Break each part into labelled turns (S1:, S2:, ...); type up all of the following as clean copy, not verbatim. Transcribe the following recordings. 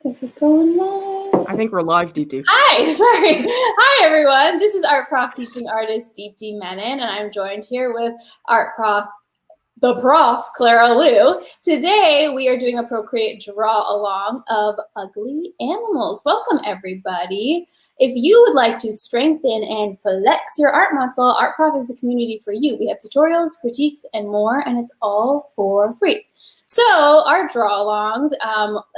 S1: Is it going live?
S2: I think we're live, Deepti.
S1: Hi, sorry. Hi, everyone. This is art prof teaching artist Deepti Menon, and I'm joined here with art prof, the prof, Prof Lieu. Today, we are doing a Procreate draw along of ugly animals. Welcome, everybody. If you would like to strengthen and flex your art muscle, Art Prof is the community for you. We have tutorials, critiques, and more, and it's all for free. So our draw-alongs,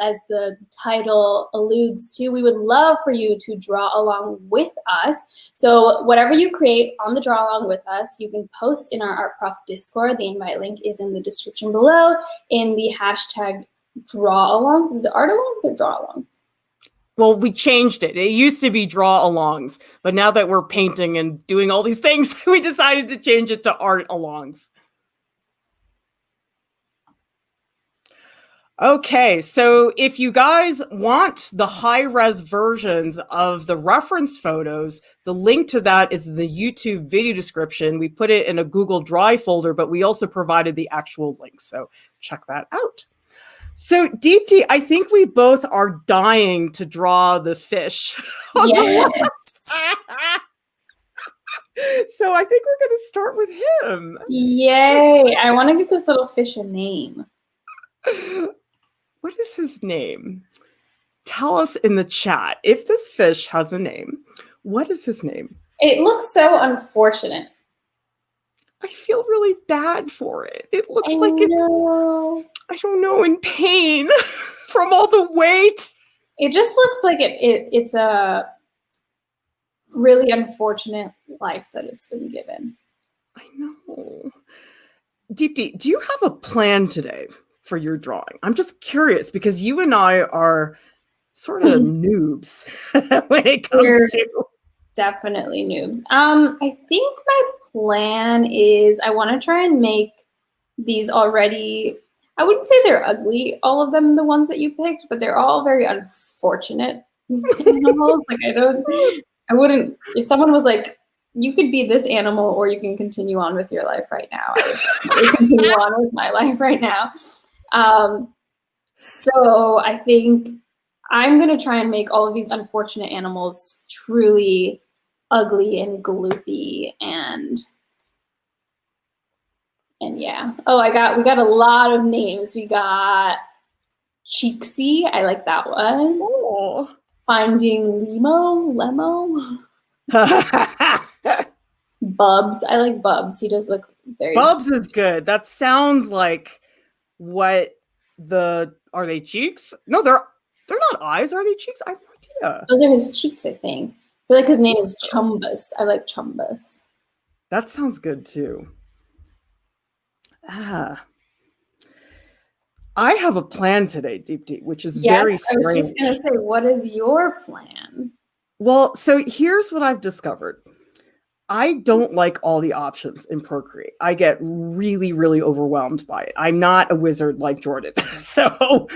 S1: as the title alludes to, we would love for you to draw along with us. So whatever you create on the draw-along with us, you can post in our Art Prof Discord. The invite link is in the description below in the hashtag draw-alongs. Is it art-alongs or draw-alongs?
S2: Well, we changed it. It used to be draw-alongs, but now that we're painting and doing all these things, we decided to change it to art-alongs. Okay, so if you guys want the high-res versions of the reference photos, the link to that is in the YouTube video description. We put it in a Google Drive folder, but we also provided the actual link, so check that out. So, Deepti, I think we both are dying to draw the fish.
S1: Yes.
S2: So I think we're going to start with him.
S1: Yay. I want to give this little fish a name.
S2: What is his name? Tell us in the chat. If this fish has a name, what is his name?
S1: It looks so unfortunate.
S2: I feel really bad for it. It looks
S1: I
S2: like it's, I don't know, in pain from all the weight.
S1: It just looks like it's a really unfortunate life that it's been given.
S2: I know. Deepti, do you have a plan today for your drawing? I'm just curious because you and I are sort of noobs when it comes to...
S1: Definitely noobs. I think my plan is I want to try and make these already, I wouldn't say they're ugly, all of them, the ones that you picked, but they're all very unfortunate animals. Like I wouldn't, if someone was like, you could be this animal or you can continue on with your life right now, I would continue on with my life right now. So I think I'm going to try and make all of these unfortunate animals truly ugly and gloopy and yeah. Oh, we got a lot of names. We got Cheeksy. I like that one.
S2: Oh.
S1: Finding Lemo. Bubs. I like Bubs. He does look very...
S2: Bubs is good. That sounds like what are they cheeks? No, they're not eyes. Are they cheeks? I have no idea.
S1: Those are his cheeks, I think. I feel like his name is Chumbus. I like Chumbus.
S2: That sounds good too. I have a plan today, Deepti, which is very strange. I was
S1: just going to say, what is your plan?
S2: Well, so here's what I've discovered. I don't like all the options in Procreate. I get really, really overwhelmed by it. I'm not a wizard like Jordan. So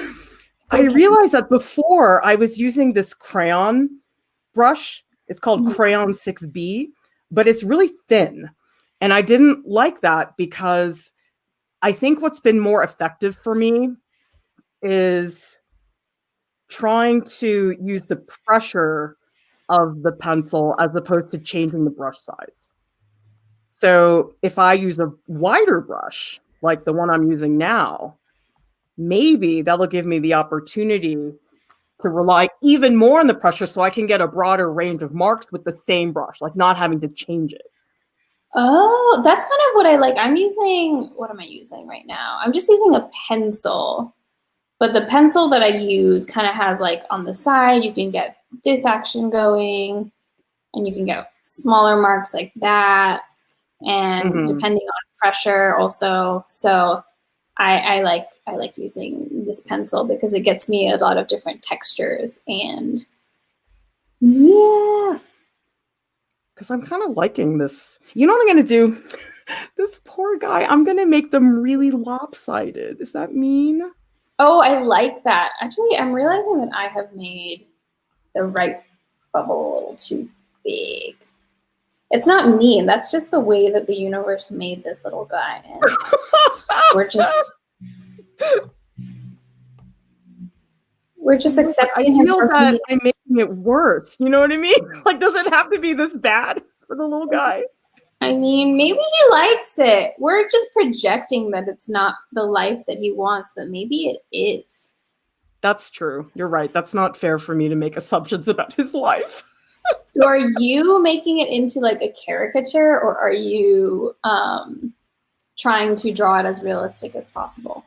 S2: I realized that before I was using this crayon brush. It's called Crayon 6B, but it's really thin. And I didn't like that because I think what's been more effective for me is trying to use the pressure of the pencil as opposed to changing the brush size. So if I use a wider brush, like the one I'm using now, maybe that'll give me the opportunity to rely even more on the pressure so I can get a broader range of marks with the same brush, like not having to change it.
S1: Oh, that's kind of what I like. I'm using, what am I using right now? I'm just using a pencil, but the pencil that I use kind of has like on the side, you can get this action going and you can get smaller marks like that. And depending on pressure also. So I like using this pencil because it gets me a lot of different textures and yeah.
S2: Because I'm kind of liking this. You know what I'm going to do? This poor guy, I'm going to make them really lopsided. Is that mean?
S1: Oh, I like that. Actually, I'm realizing that I have made the right bubble a little too big. It's not mean. That's just the way that the universe made this little guy. And We're just
S2: I
S1: accepting him
S2: feel
S1: for
S2: that
S1: who
S2: I'm making it worse. You know what I mean? Like, does it have to be this bad for the little guy?
S1: I mean, maybe he likes it. We're just projecting that it's not the life that he wants, but maybe it is.
S2: That's true. You're right. That's not fair for me to make assumptions about his life.
S1: So are you making it into like a caricature, or are you trying to draw it as realistic as possible?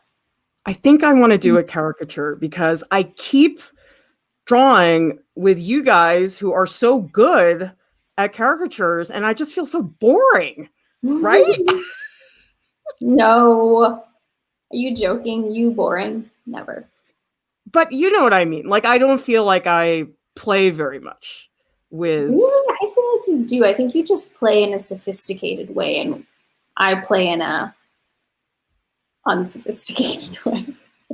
S2: I think I want to do a caricature because I keep drawing with you guys who are so good at caricatures and I just feel so boring, right?
S1: No. Are you joking? You boring? Never.
S2: But you know what I mean. Like, I don't feel like I play very much with...
S1: Really? I feel like you do. I think you just play in a sophisticated way, and I play in a unsophisticated way.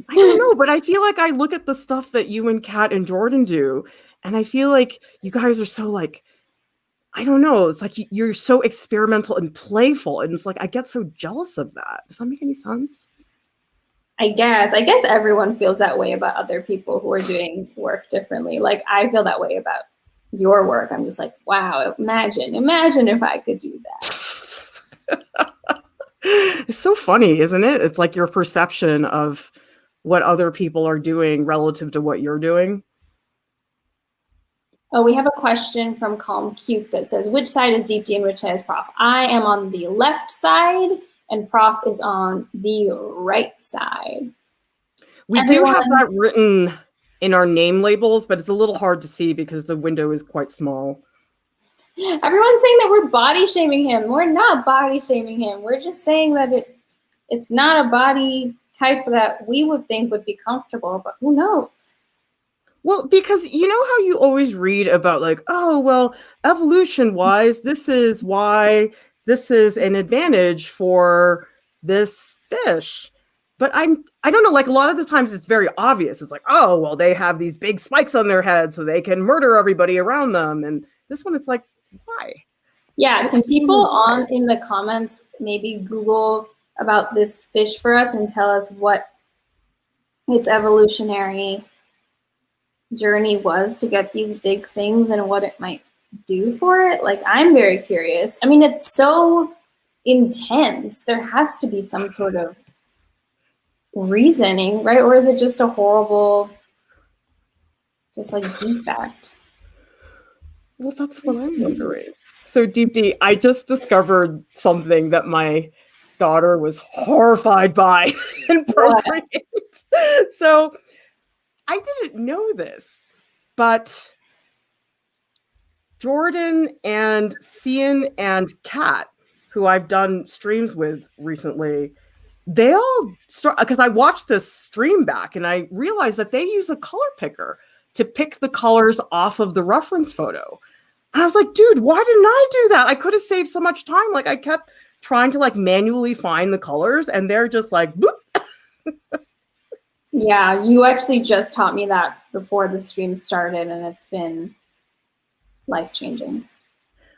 S2: I don't know, but I feel like I look at the stuff that you and Kat and Jordan do, and I feel like you guys are so like, I don't know, it's like you're so experimental and playful, and it's like I get so jealous of that. Does that make any sense?
S1: I guess everyone feels that way about other people who are doing work differently. Like, I feel that way about your work. I'm just like, wow, imagine if I could do that.
S2: It's so funny, isn't it? It's like your perception of what other people are doing relative to what you're doing.
S1: Oh, we have a question from Calm Cute that says, which side is Deepti and which side is Prof? I am on the left side and Prof is on the right side.
S2: We do have that written in our name labels, but it's a little hard to see because the window is quite small.
S1: Everyone's saying that we're body shaming him. We're not body shaming him. We're just saying that it's not a body type that we would think would be comfortable, but who knows?
S2: Well, because you know how you always read about like, oh, well, evolution-wise, this is why this is an advantage for this fish. But I don't know, like a lot of the times it's very obvious. It's like, oh, well, they have these big spikes on their head so they can murder everybody around them. And this one, it's like, why?
S1: Yeah, can people in the comments maybe Google about this fish for us and tell us what its evolutionary journey was to get these big things and what it might do for it? Like, I'm very curious. I mean, it's so intense. There has to be some sort of reasoning, right? Or is it just a horrible, just like defect?
S2: Well, that's what I'm wondering. So, Deepti, I just discovered something that my daughter was horrified by in Procreate. So, I didn't know this, but Jordan and Cian and Kat, who I've done streams with recently, they all start, because I watched this stream back and I realized that they use a color picker to pick the colors off of the reference photo. And I was like, dude, why didn't I do that? I could have saved so much time. Like, I kept trying to like manually find the colors and they're just like, boop.
S1: Yeah, you actually just taught me that before the stream started, and it's been life-changing.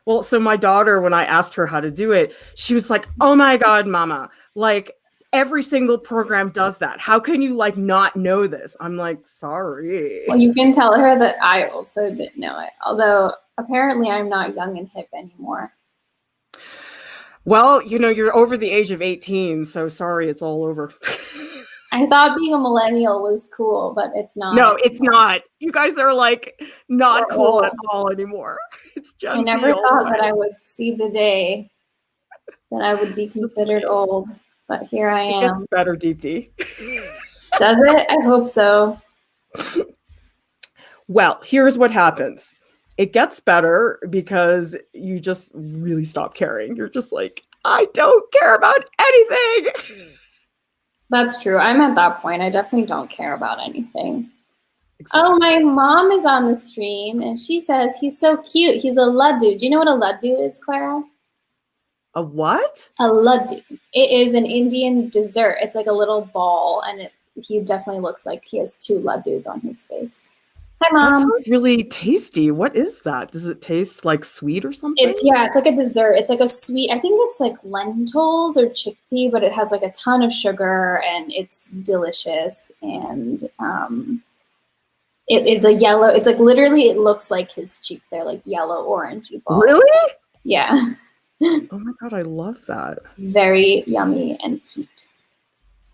S2: Well, so my daughter, when I asked her how to do it, she was like, oh my God, mama, like every single program does that. How can you like not know this? I'm like, sorry.
S1: Well, you can tell her that I also didn't know it, although apparently I'm not young and hip anymore.
S2: Well, you know, you're over the age of 18, so sorry, it's all over.
S1: I thought being a millennial was cool, but it's not.
S2: No, it's not. You guys are like not cool at all anymore. It's just
S1: I never thought that I would see the day that I would be considered old, but here I am.
S2: It gets better, Deepti.
S1: Does it? I hope so.
S2: Well, here's what happens. It gets better because you just really stop caring. You're just like, I don't care about anything.
S1: That's true. I'm at that point. I definitely don't care about anything. Exactly. Oh, my mom is on the stream, and she says he's so cute. He's a laddu. Do you know what a laddu is, Clara?
S2: A what?
S1: A laddu. It is an Indian dessert. It's like a little ball, and he definitely looks like he has 2 laddus on his face. Hi, Mom.
S2: That sounds really tasty. What is that? Does it taste like sweet or something?
S1: It's like a dessert. It's like a sweet, I think it's like lentils or chickpea, but it has like a ton of sugar and it's delicious. And It is a yellow. It's like literally, it looks like his cheeks. They're like yellow, orangey balls.
S2: Really?
S1: Yeah.
S2: Oh my God, I love that.
S1: It's very yummy and cute.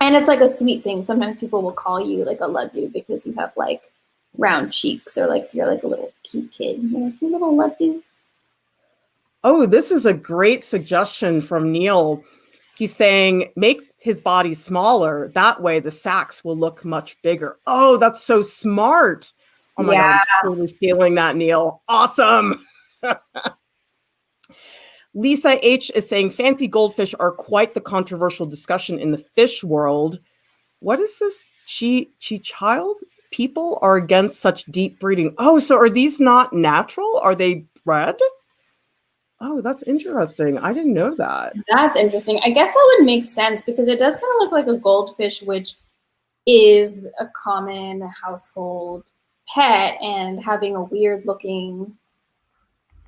S1: And it's like a sweet thing. Sometimes people will call you like a laddu because you have like round cheeks, or like you're like a little cute kid. You're like, you little laddu.
S2: Oh, this is a great suggestion from Neil. He's saying make his body smaller. That way the sacks will look much bigger. Oh, that's so smart. Oh my God, I'm totally stealing that, Neil. Awesome. Lisa H is saying fancy goldfish are quite the controversial discussion in the fish world. What is this? Child? People are against such deep breeding. Oh, so are these not natural? Are they bred? Oh, that's interesting. I didn't know that.
S1: That's interesting. I guess that would make sense because it does kind of look like a goldfish, which is a common household pet, and having a weird looking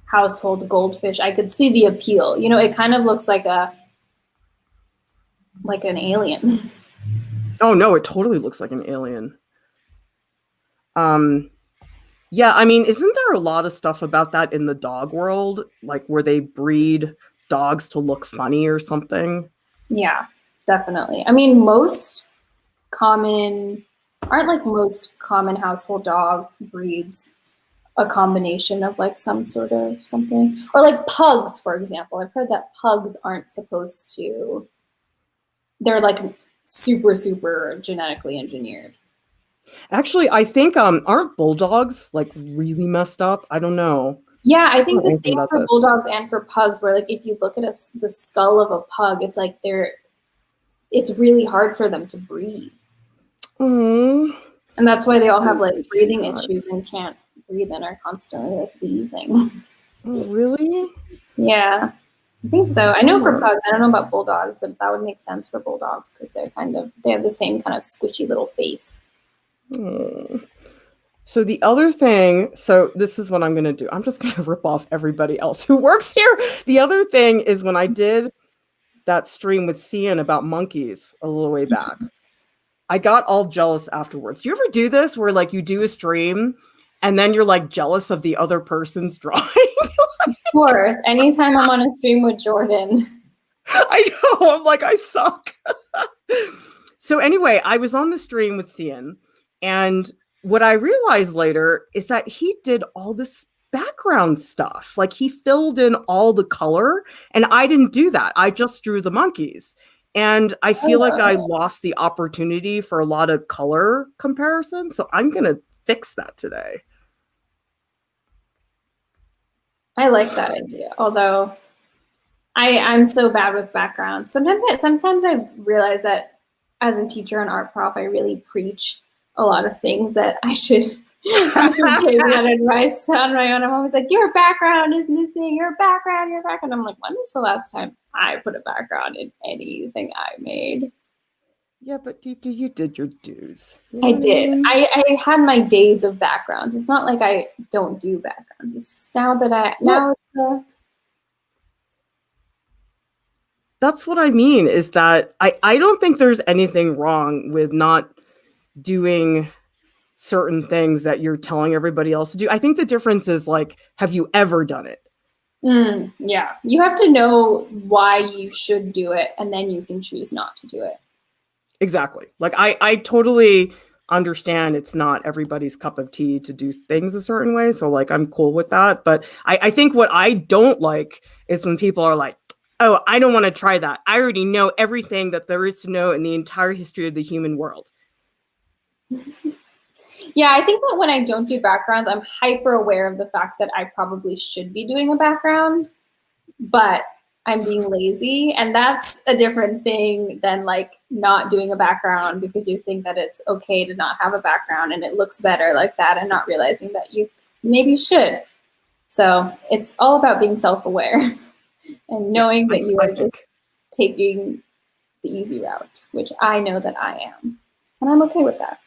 S1: household goldfish, I could see the appeal. You know, it kind of looks like an alien.
S2: Oh no, it totally looks like an alien. Yeah, I mean, isn't there a lot of stuff about that in the dog world? Like where they breed dogs to look funny or something?
S1: Yeah, definitely. I mean, most common household dog breeds a combination of like some sort of something, or like pugs, for example. I've heard that pugs aren't supposed to, they're like super, super genetically engineered.
S2: Actually, I think aren't bulldogs like really messed up? I don't know.
S1: Yeah, I think the same for bulldogs and for pugs, where like if you look at the skull of a pug, it's like it's really hard for them to breathe.
S2: Mm.
S1: And that's why they all have like breathing issues and can't breathe and are constantly like wheezing.
S2: Oh, really?
S1: Yeah, I think so. I know for pugs, I don't know about bulldogs, but that would make sense for bulldogs because they have the same kind of squishy little face.
S2: So the other thing, so this is what I'm going to do. I'm just going to rip off everybody else who works here. The other thing is when I did that stream with Cian about monkeys a little way back, I got all jealous afterwards. Do you ever do this where like you do a stream and then you're like jealous of the other person's drawing?
S1: Of course. Anytime I'm on a stream with Jordan.
S2: I know. I'm like, I suck. So anyway, I was on the stream with Cian, and what I realized later is that he did all this background stuff. Like he filled in all the color, and I didn't do that. I just drew the monkeys. And I feel like I lost the opportunity for a lot of color comparison. So I'm going to fix that today.
S1: I like that idea. Although I'm so bad with background. Sometimes I realize that as a teacher and art prof, I really preach a lot of things that I should take that advice on my own. I'm always like, your background is missing, your background. I'm like, when is the last time I put a background in anything I made?
S2: Yeah, but Deepti, you did your dues. You know
S1: I did. I had my days of backgrounds. It's not like I don't do backgrounds. It's just
S2: that's what I mean, is that I don't think there's anything wrong with not doing certain things that you're telling everybody else to do. I think the difference is like, have you ever done it?
S1: Yeah. You have to know why you should do it, and then you can choose not to do it.
S2: Exactly. Like I totally understand it's not everybody's cup of tea to do things a certain way. So like, I'm cool with that. But I think what I don't like is when people are like, oh, I don't want to try that. I already know everything that there is to know in the entire history of the human world.
S1: Yeah, I think that when I don't do backgrounds, I'm hyper aware of the fact that I probably should be doing a background, but I'm being lazy. And that's a different thing than like not doing a background because you think that it's okay to not have a background and it looks better like that, and not realizing that you maybe should. So it's all about being self-aware and knowing that you are just taking the easy route, which I know that I am. And I'm okay with that.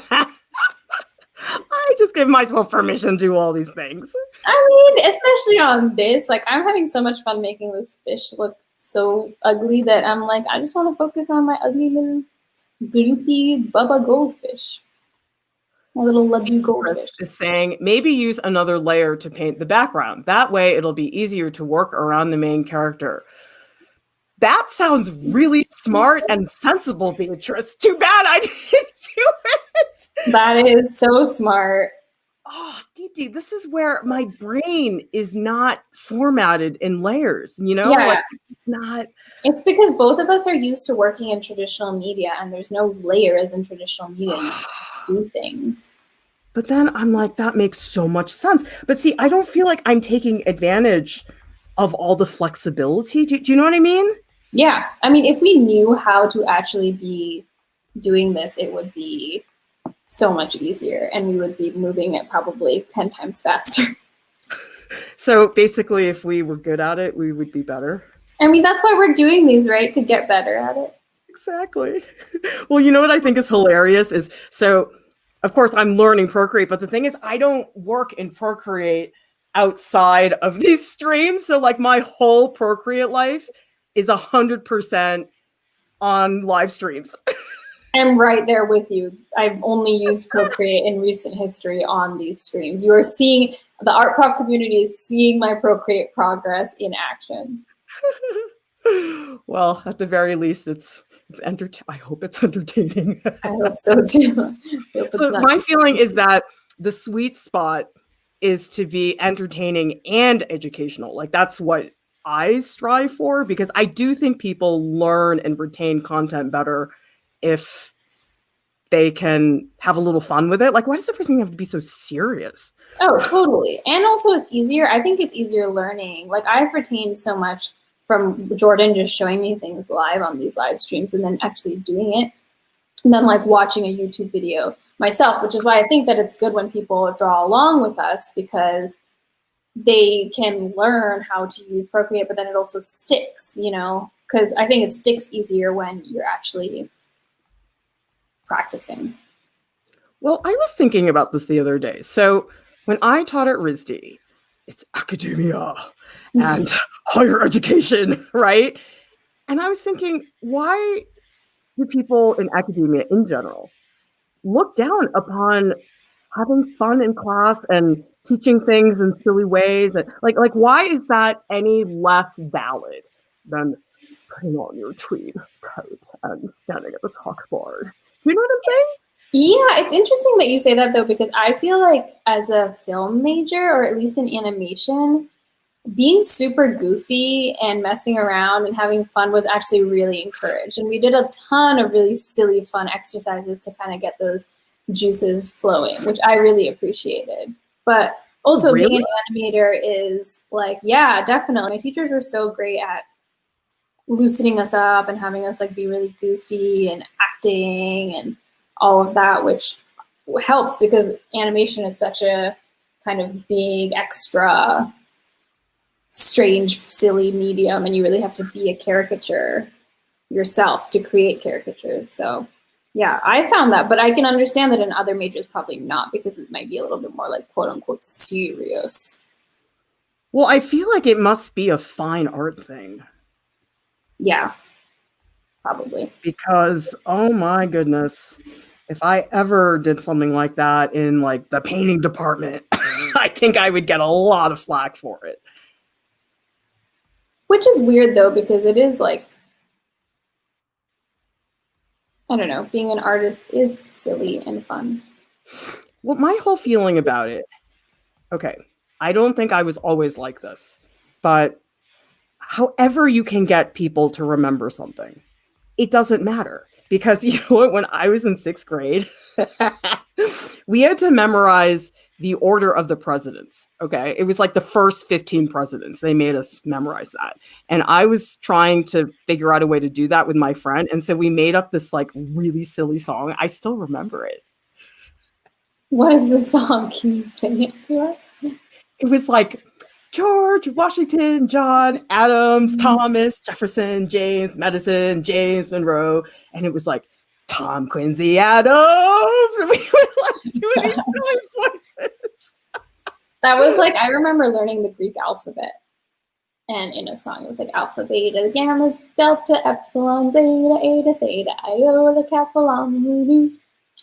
S2: I just give myself permission to do all these things.
S1: I mean, especially on this, like I'm having so much fun making this fish look so ugly that I'm like, I just want to focus on my ugly little gloopy Bubba goldfish. My little Ledu goldfish.
S2: Is saying maybe use another layer to paint the background. That way it'll be easier to work around the main character. That sounds really smart and sensible, Beatrice. Too bad I didn't do it.
S1: That is so smart.
S2: Oh, Deepti, this is where my brain is not formatted in layers, you know?
S1: Yeah.
S2: Like, not.
S1: It's because both of us are used to working in traditional media, and there's no layers in traditional media. You just do things.
S2: But then I'm like, that makes so much sense. But see, I don't feel like I'm taking advantage of all the flexibility. Do you know what I mean?
S1: Yeah. I mean, if we knew how to actually be doing this, it would be so much easier, and we would be moving it probably 10 times faster.
S2: So basically, if we were good at it, we would be better.
S1: I mean, that's why we're doing these, right? To get better at it.
S2: Exactly. Well, you know what I think is hilarious is, so of course I'm learning Procreate, but the thing is I don't work in Procreate outside of these streams. So like my whole Procreate life is 100% on live streams.
S1: I'm right there with you. I've only used Procreate in recent history on these streams. You are seeing, the art prof community is seeing my Procreate progress in action.
S2: Well, at the very least, I hope it's entertaining.
S1: I hope so too.
S2: So my feeling is that the sweet spot is to be entertaining and educational. Like that's what I strive for, because I do think people learn and retain content better if they can have a little fun with it. Like, why does everything have to be so serious?
S1: Oh, totally. And also it's easier. I think it's easier learning. Like I've retained so much from Jordan just showing me things live on these live streams and then actually doing it. And then like watching a YouTube video myself, which is why I think that it's good when people draw along with us, because they can learn how to use Procreate, but then it also sticks, you know, because I think it sticks easier when you're actually practicing.
S2: Well, I was thinking about this the other day. So when I taught at RISD, it's academia and higher education, right? And I was thinking, why do people in academia in general look down upon having fun in class and teaching things in silly ways? And like why is that any less valid than putting on your tweed coat and standing at the chalkboard? Do you know what I'm saying?
S1: Yeah, it's interesting that you say that though, because I feel like as a film major, or at least in animation, being super goofy and messing around and having fun was actually really encouraged. And we did a ton of really silly, fun exercises to kind of get those juices flowing, which I really appreciated. But also being an animator is like, yeah, definitely. My teachers were so great at loosening us up and having us like be really goofy and acting and all of that, which helps because animation is such a kind of big, extra, strange, silly medium, and you really have to be a caricature yourself to create caricatures. So yeah, I found that, but I can understand that in other majors probably not, because it might be a little bit more like quote unquote serious.
S2: Well, I feel like it must be a fine art thing.
S1: Yeah, probably.
S2: Because, oh my goodness, if I ever did something like that in like the painting department, I think I would get a lot of flack for it.
S1: Which is weird though, because it is like, I don't know, being an artist is silly and fun.
S2: Well, my whole feeling about it, okay, I don't think I was always like this, but however you can get people to remember something, it doesn't matter. Because you know what, when I was in 6th grade, we had to memorize the order of the presidents. Okay. It was like the first 15 presidents. They made us memorize that. And I was trying to figure out a way to do that with my friend. And so we made up this like really silly song. I still remember it.
S1: What is the song? Can you sing it to us?
S2: It was like George, Washington, John, Adams, Thomas, Jefferson, James, Madison, James Monroe. And it was like Tom Quincy Adams. And we were like doing these silly voices.
S1: That was like, I remember learning the Greek alphabet. And in a song, it was like alpha, beta, gamma, delta, epsilon, zeta, eta, theta, iota, kappa, lambda, mu,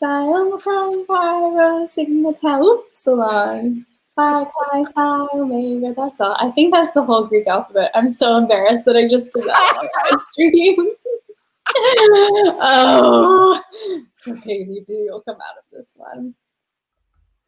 S1: Psi Omicron Pi Rho Sigma Tau Upsilon Phi Chi Psi Omega. That's all. I think that's the whole Greek alphabet. I'm so embarrassed that I just did that on my stream. Oh, it's okay, DP. You'll come out of this one.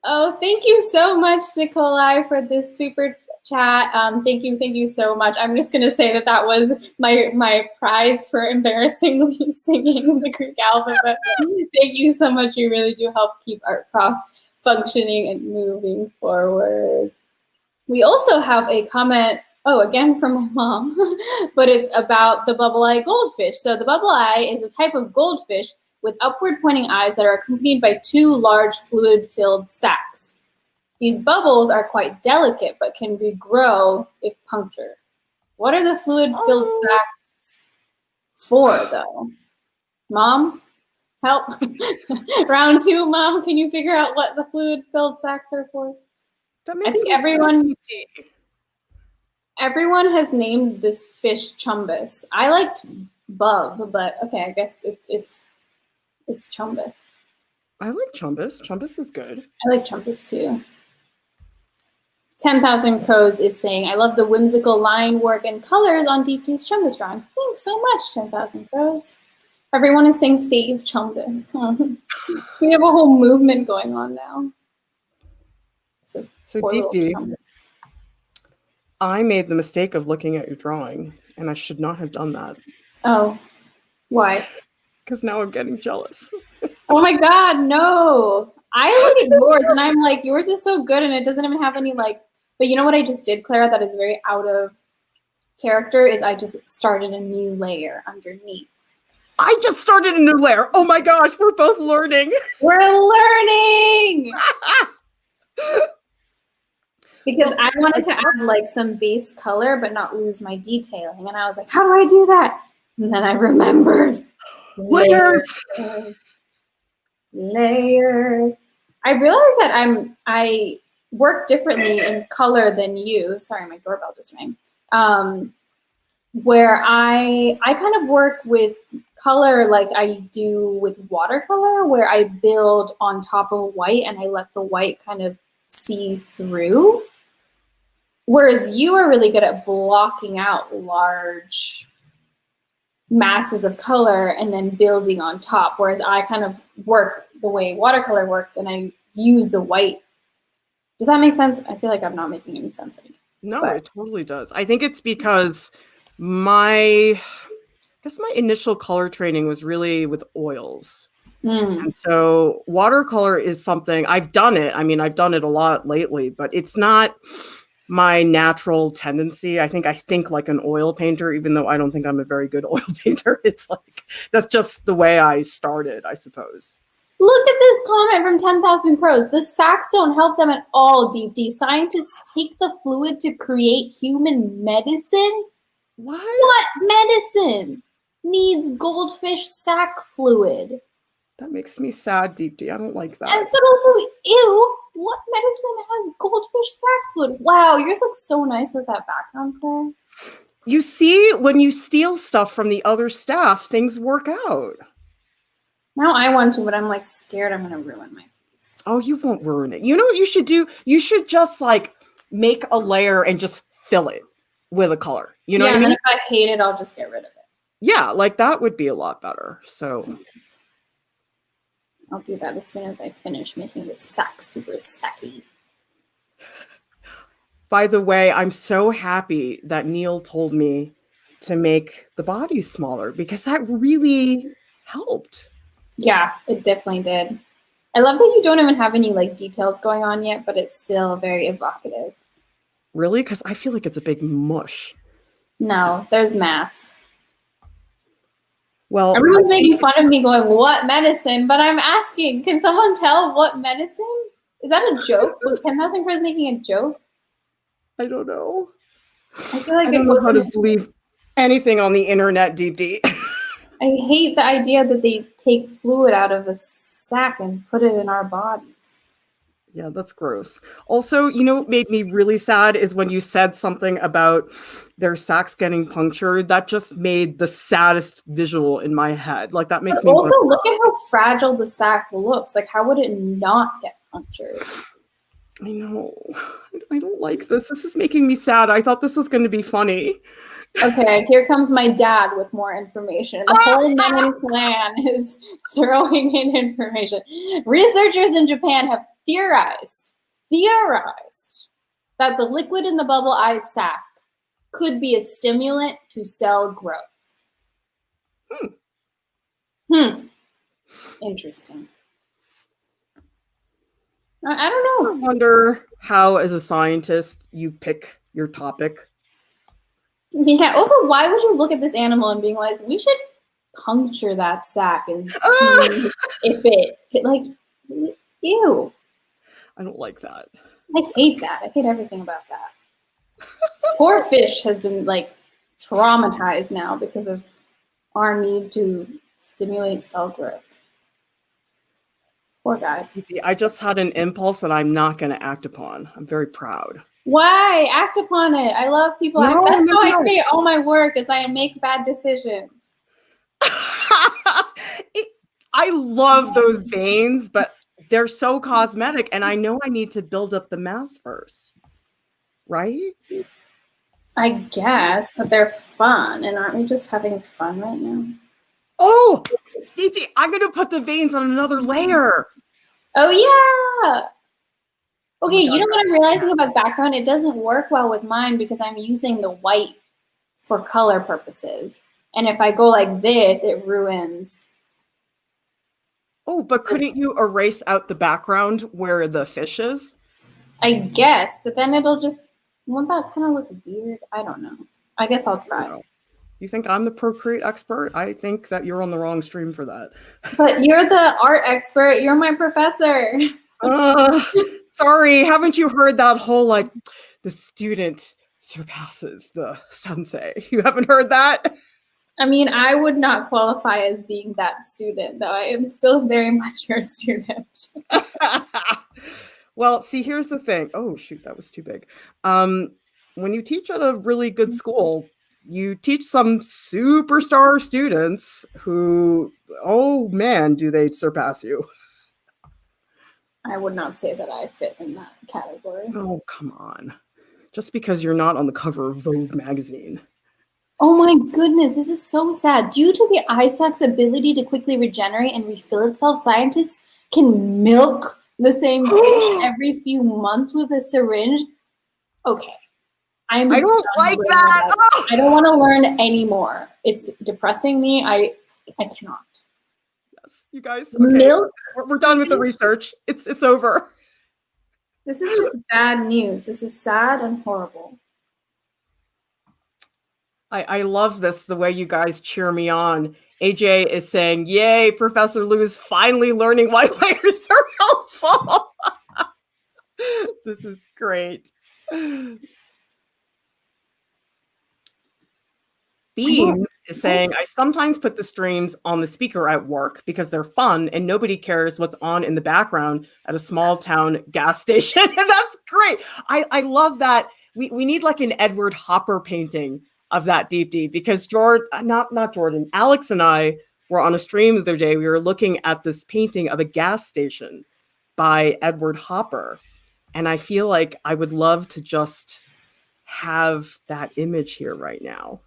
S1: Oh, thank you so much, Nikolai, for this super chat. Thank you so much. I'm just gonna say that that was my prize for embarrassingly singing the Greek alphabet. Thank you so much. You really do help keep Art Prof functioning and moving forward. We also have a comment, oh, again from my mom, but it's about the bubble-eye goldfish. So the bubble-eye is a type of goldfish with upward pointing eyes that are accompanied by two large fluid-filled sacs. These bubbles are quite delicate, but can regrow if punctured. What are the fluid-filled sacs for, though? Mom, help. Round two, Mom, can you figure out what the fluid-filled sacs are for?
S2: That makes
S1: I think everyone has named this fish chumbus. I liked bub, but okay, I guess it's chumbus.
S2: I like chumbus. Chumbus is good.
S1: I like chumbus too. 10,000 Crows is saying, I love the whimsical line work and colors on Deepti's chumbus drawing. Thanks so much, 10,000 Crows. Everyone is saying save chumbus. We have a whole movement going on now. So
S2: Deepti, I made the mistake of looking at your drawing, and I should not have done that.
S1: Oh, why?
S2: Because now I'm getting jealous.
S1: Oh my God, no. I look at yours and I'm like, yours is so good and it doesn't even have any like, but you know what I just did, Clara, that is very out of character is I just started a new layer underneath.
S2: I just started a new layer. Oh my gosh, we're both learning.
S1: We're learning! Because I wanted to add like some base color but not lose my detailing. And I was like, how do I do that? And then I remembered.
S2: Layers.
S1: Layers. I realized that I work differently in color than you. Sorry, my doorbell just rang. Where I kind of work with color like I do with watercolor, where I build on top of white and I let the white kind of see through. Whereas you are really good at blocking out large masses of color and then building on top, whereas I kind of work the way watercolor works and I use the white. Does that make sense? I feel like I'm not making any sense right now.
S2: No, it totally does. I think it's because my initial color training was really with oils. And so watercolor is something I've done it. I mean, I've done it a lot lately, but it's not my natural tendency. I think like an oil painter, even though I don't think I'm a very good oil painter. It's like, that's just the way I started, I suppose.
S1: Look at this comment from 10,000 Crows. The sacs don't help them at all, Deepti. Scientists take the fluid to create human medicine? What medicine needs goldfish sac fluid?
S2: That makes me sad, Deepti. I don't like that.
S1: But also, ew, what medicine has goldfish sac fluid? Wow, yours looks so nice with that background, Claire.
S2: You see, when you steal stuff from the other staff, things work out.
S1: Now I want to, but I'm like scared I'm going to ruin my piece.
S2: Oh, you won't ruin it. You know what you should do? You should just like make a layer and just fill it with a color. You know what I mean?
S1: And then if I hate it, I'll just get rid of it.
S2: Yeah, like that would be a lot better. So
S1: I'll do that as soon as I finish making this sack super sacky.
S2: By the way, I'm so happy that Neil told me to make the body smaller because that really helped.
S1: Yeah, it definitely did. I love that you don't even have any like details going on yet, but it's still very evocative.
S2: Really? Because I feel like it's a big mush.
S1: No, there's mass.
S2: Well,
S1: everyone's making fun of me going, what medicine? But I'm asking, can someone tell what medicine? Is that a joke? Was 10,000 Crows making a joke?
S2: I don't know.
S1: I feel like
S2: I don't know how to believe anything on the internet, Deepti.
S1: I hate the idea that they take fluid out of a sack and put it in our bodies.
S2: Yeah, that's gross. Also, you know what made me really sad is when you said something about their sacks getting punctured. That just made the saddest visual in my head. Like that
S1: But
S2: makes me want
S1: also, look at how fragile the sack looks. Like, how would it not get punctured?
S2: to. I know. I don't like this. This is making me sad. I thought this was going to be funny.
S1: Okay, here comes my dad with more information. The whole Menon clan is throwing in information. Researchers in Japan have theorized that the liquid in the bubble eye sac could be a stimulant to cell growth. Interesting. I don't know.
S2: I wonder how, as a scientist, you pick your topic.
S1: Yeah, also, why would you look at this animal and being like, we should puncture that sac and see if it, like, ew.
S2: I don't like that.
S1: I hate that. I hate everything about that. Poor fish has been, like, traumatized now because of our need to stimulate cell growth. Poor guy.
S2: I just had an impulse that I'm not going to act upon. I'm very proud.
S1: Why? Act upon it. I love people. That's how I create all my work, is I make bad decisions.
S2: I love those veins, but they're so cosmetic, and I know I need to build up the mass first. Right?
S1: I guess, but they're fun, and aren't we just having fun right now?
S2: Oh, Deepti, I'm going to put the veins on another layer.
S1: Oh, yeah. Okay, you know what I'm realizing about background? It doesn't work well with mine because I'm using the white for color purposes. And if I go like this, it ruins.
S2: Oh, but couldn't you erase out the background where the fish is?
S1: I guess, but then it'll just, won't that kind of look weird? I don't know. I guess I'll try.
S2: You think I'm the Procreate expert? I think that you're on the wrong stream for that.
S1: But you're the art expert. You're my professor.
S2: Sorry, haven't you heard that whole, like, the student surpasses the sensei? You haven't heard that?
S1: I mean, I would not qualify as being that student, though. I am still very much your student.
S2: Well, see, here's the thing. Oh, shoot, that was too big. When you teach at a really good school, you teach some superstar students who, oh man, do they surpass you.
S1: I would not say that I fit in that category.
S2: Oh, come on. Just because you're not on the cover of Vogue magazine.
S1: Oh my goodness, this is so sad. Due to the eye sac's ability to quickly regenerate and refill itself, scientists can milk the same fish every few months with a syringe. Okay. I
S2: don't like that.
S1: I don't want to learn anymore. It's depressing me. I cannot.
S2: Yes, you guys. Okay.
S1: Milk.
S2: We're done with the research. It's over.
S1: This is just bad news. This is sad and horrible.
S2: I love this, the way you guys cheer me on. AJ is saying, yay, Professor Lieu is finally learning why layers are helpful. This is great. Beam is saying, I sometimes put the streams on the speaker at work because they're fun and nobody cares what's on in the background at a small town gas station. And that's great. I love that. We need like an Edward Hopper painting of that, Deepti, because not Jordan, Alex and I were on a stream the other day. We were looking at this painting of a gas station by Edward Hopper. And I feel like I would love to just have that image here right now.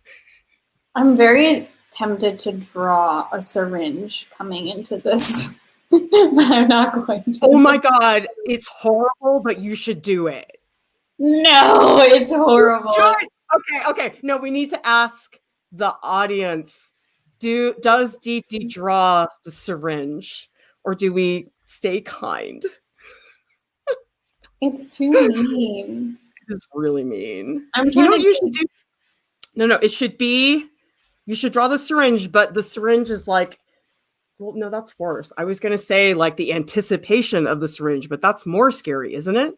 S1: I'm very tempted to draw a syringe coming into this, but I'm not going to.
S2: Oh my God, it's horrible, but you should do it.
S1: No, it's horrible.
S2: Okay. No, we need to ask the audience. Does Deepti draw the syringe, or do we stay kind?
S1: It's too mean.
S2: It's really mean.
S1: I'm trying
S2: what you should do? No, it should be, you should draw the syringe, but the syringe is like, well, no, that's worse. I was going to say like the anticipation of the syringe, but that's more scary, isn't it?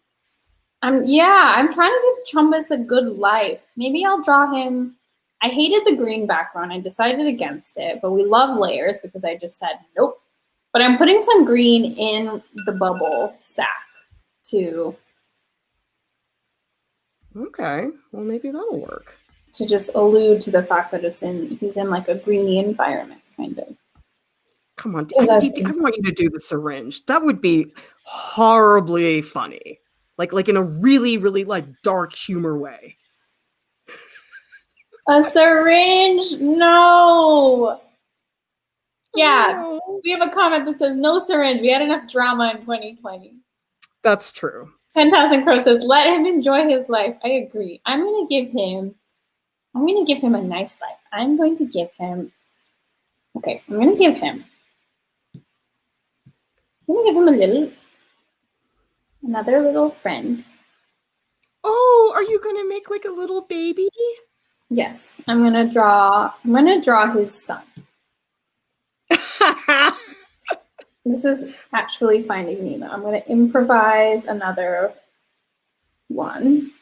S1: I'm trying to give Chumbus a good life. Maybe I'll draw him. I hated the green background. I decided against it, but we love layers because I just said nope. But I'm putting some green in the bubble sack to
S2: Okay, well maybe that'll work.
S1: to just allude to the fact that he's in like a greeny environment, kind of.
S2: Come on, I want you to do the syringe. That would be horribly funny, like in a really, really like dark humor way.
S1: A syringe? No. Yeah,
S2: Oh.
S1: we have a comment that says no syringe. We had enough drama in 2020.
S2: That's true.
S1: 10,000 Crow says, let him enjoy his life. I agree. I'm going to give him a nice life. I'm going to give him another little friend.
S2: Oh, are you going to make like a little baby?
S1: Yes, I'm going to draw his son. This is actually Finding Nemo. I'm going to improvise another one.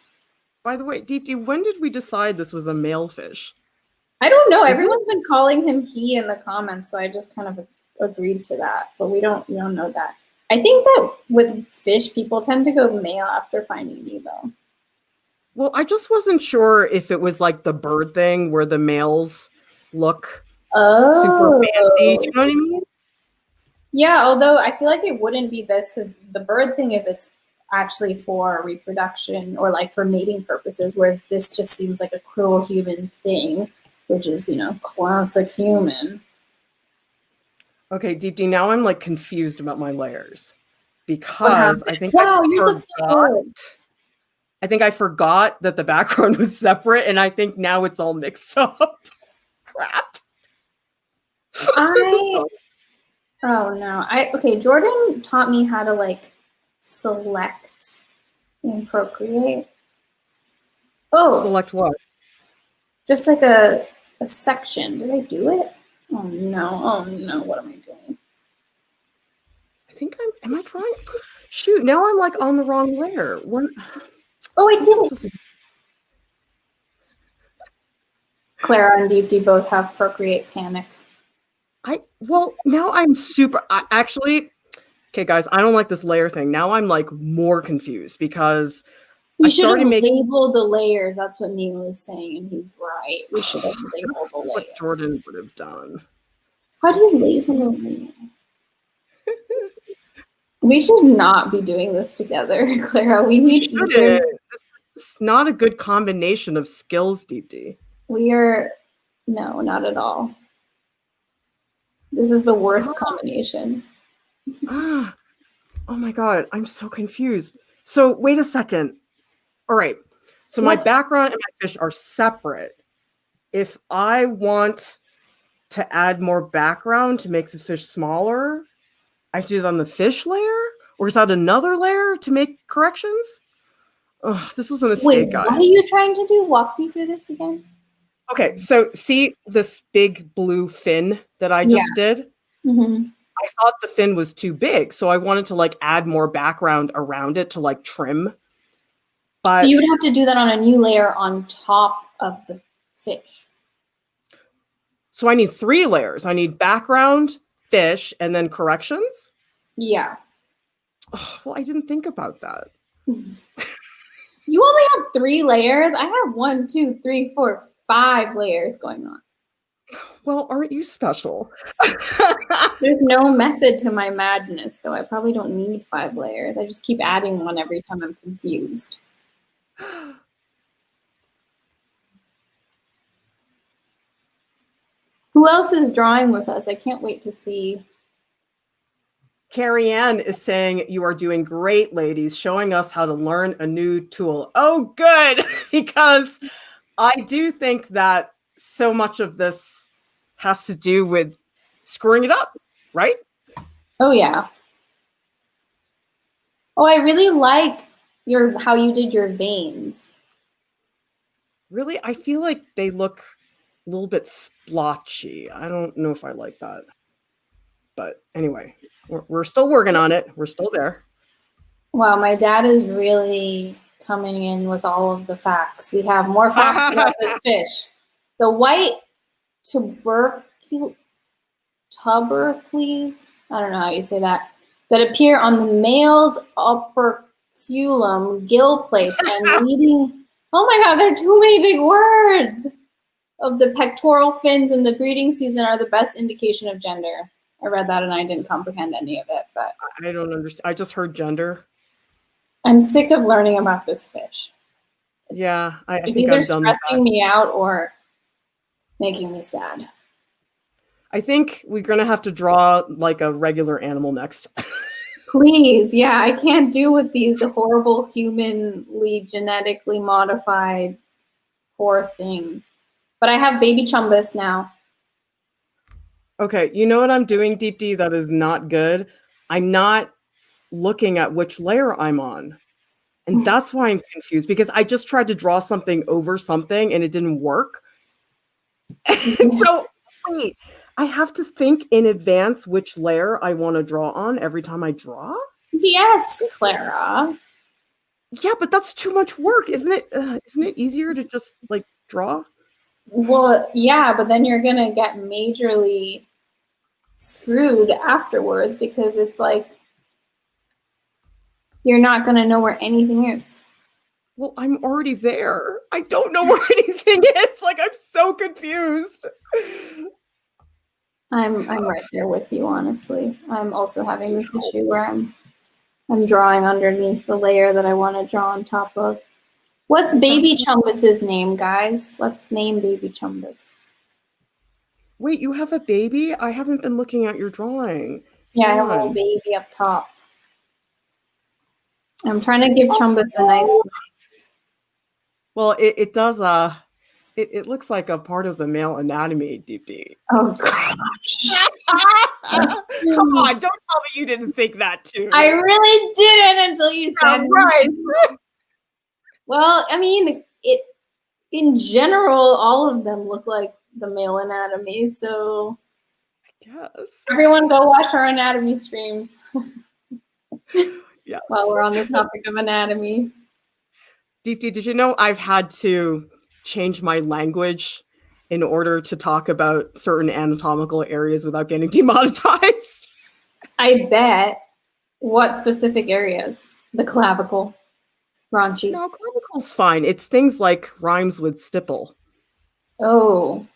S2: By the way, Deepti, when did we decide this was a male fish?
S1: I don't know. Everyone's been calling him he in the comments, so I just kind of agreed to that. But we don't know that. I think that with fish, people tend to go male after Finding Nemo.
S2: Well, I just wasn't sure if it was like the bird thing where the males look super fancy. Do you know what I mean?
S1: Yeah, although I feel like it wouldn't be this because the bird thing is it's actually for reproduction or like for mating purposes, whereas this just seems like a cruel human thing, which is, classic human.
S2: Okay, Deepti, now I'm like confused about my layers because I think I think I forgot that the background was separate, and I think now it's all mixed up. Crap.
S1: Oh no. Okay, Jordan taught me how to like select in Procreate. Oh.
S2: Select what?
S1: Just like a section. Did I do it? Oh no, what am I doing?
S2: I think am I trying? Shoot, now I'm like on the wrong layer.
S1: Oh, I did it. Clara and Deepti both have Procreate panic.
S2: Now I'm actually, okay guys, I don't like this layer thing. Now I'm like more confused because
S1: we should have labeled the layers. That's what Neil is saying, and he's right. We should have labeled the layers.
S2: What Jordan would have done.
S1: How do you label a layer? We should not be doing this together, Clara. We need
S2: either. It's not a good combination of skills, Deepti.
S1: No, not at all. This is the worst combination.
S2: Oh my God, I'm so confused. So wait a second. All right. So my background and my fish are separate. If I want to add more background to make the fish smaller, I have to do it on the fish layer? Or is that another layer to make corrections? Oh, this was a mistake, guys.
S1: What are you trying to do? Walk me through this again.
S2: Okay, so see this big blue fin that I just did?
S1: Mm-hmm.
S2: I thought the fin was too big, so I wanted to like add more background around it to like trim. But
S1: so you would have to do that on a new layer on top of the fish.
S2: So I need 3 layers. I need background, fish, and then corrections?
S1: Yeah.
S2: Oh, well, I didn't think about that.
S1: You only have 3 layers? I have 1, 2, 3, 4, 5 layers going on.
S2: Well, aren't you special?
S1: There's no method to my madness, though. I probably don't need 5 layers. I just keep adding one every time I'm confused. Who else is drawing with us? I can't wait to see.
S2: Carrie Ann is saying, you are doing great, ladies, showing us how to learn a new tool. Oh, good, because I do think that so much of this has to do with screwing it up, right?
S1: Oh, yeah. Oh, I really like how you did your veins.
S2: Really? I feel like they look a little bit splotchy. I don't know if I like that. But anyway, we're still working on it. We're still there.
S1: Wow, my dad is really coming in with all of the facts. We have more facts about this fish. The white tubercles, I don't know how you say that appear on the male's upper gill plates, and leading. Oh my God, there are too many big words. Of the pectoral fins in the breeding season are the best indication of gender. I read that and I didn't comprehend any of it, but
S2: I don't understand. I just heard gender.
S1: I'm sick of learning about this fish.
S2: Yeah, I
S1: It's
S2: think
S1: either
S2: I'm done with
S1: stressing me out or making me sad.
S2: I think we're going to have to draw like a regular animal next.
S1: Please, yeah, I can't do with these horrible humanly genetically modified poor things. But I have baby chumbus now.
S2: Okay, you know what I'm doing, Deepti? That is not good. I'm not looking at which layer I'm on. And that's why I'm confused, because I just tried to draw something over something and it didn't work. So, wait, I have to think in advance which layer I want to draw on every time I draw?
S1: Yes, Clara.
S2: Yeah, but that's too much work, isn't it? Isn't it easier to just like draw?
S1: Well, yeah, but then you're gonna get majorly screwed afterwards because it's like you're not gonna know where anything is.
S2: Well, I'm already there. I don't know where anything is. Like, I'm so confused.
S1: I'm right there with you, honestly. I'm also having this issue where I'm drawing underneath the layer that I want to draw on top of. What's baby chumbus's name, guys? Let's name baby chumbus.
S2: Wait, you have a baby? I haven't been looking at your drawing.
S1: Yeah, I have a little baby up top. I'm trying to give chumbus a nice name.
S2: Well, it does it looks like a part of the male anatomy, Deepti.
S1: Oh gosh.
S2: Come on, don't tell me you didn't think that too.
S1: I really didn't until you said
S2: right.
S1: Well, I mean, in general, all of them look like the male anatomy, so
S2: I guess.
S1: Everyone go watch our anatomy streams.
S2: Yes.
S1: While we're on the topic of anatomy.
S2: Deepti, did you know I've had to change my language in order to talk about certain anatomical areas without getting demonetized?
S1: I bet. What specific areas? The clavicle. Raunchy.
S2: No, clavicle's fine. It's things like rhymes with stipple.
S1: Oh.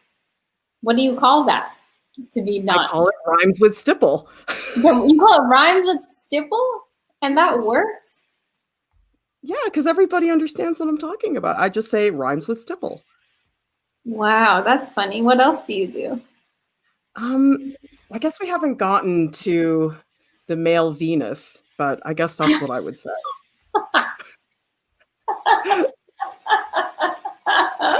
S1: What do you call that? To be not.
S2: I call it rhymes with stipple.
S1: You call it rhymes with stipple? And that works?
S2: Yeah, because everybody understands what I'm talking about. I just say rhymes with stipple.
S1: Wow, that's funny. What else do you do?
S2: I guess we haven't gotten to the male Venus, but I guess that's what I would say.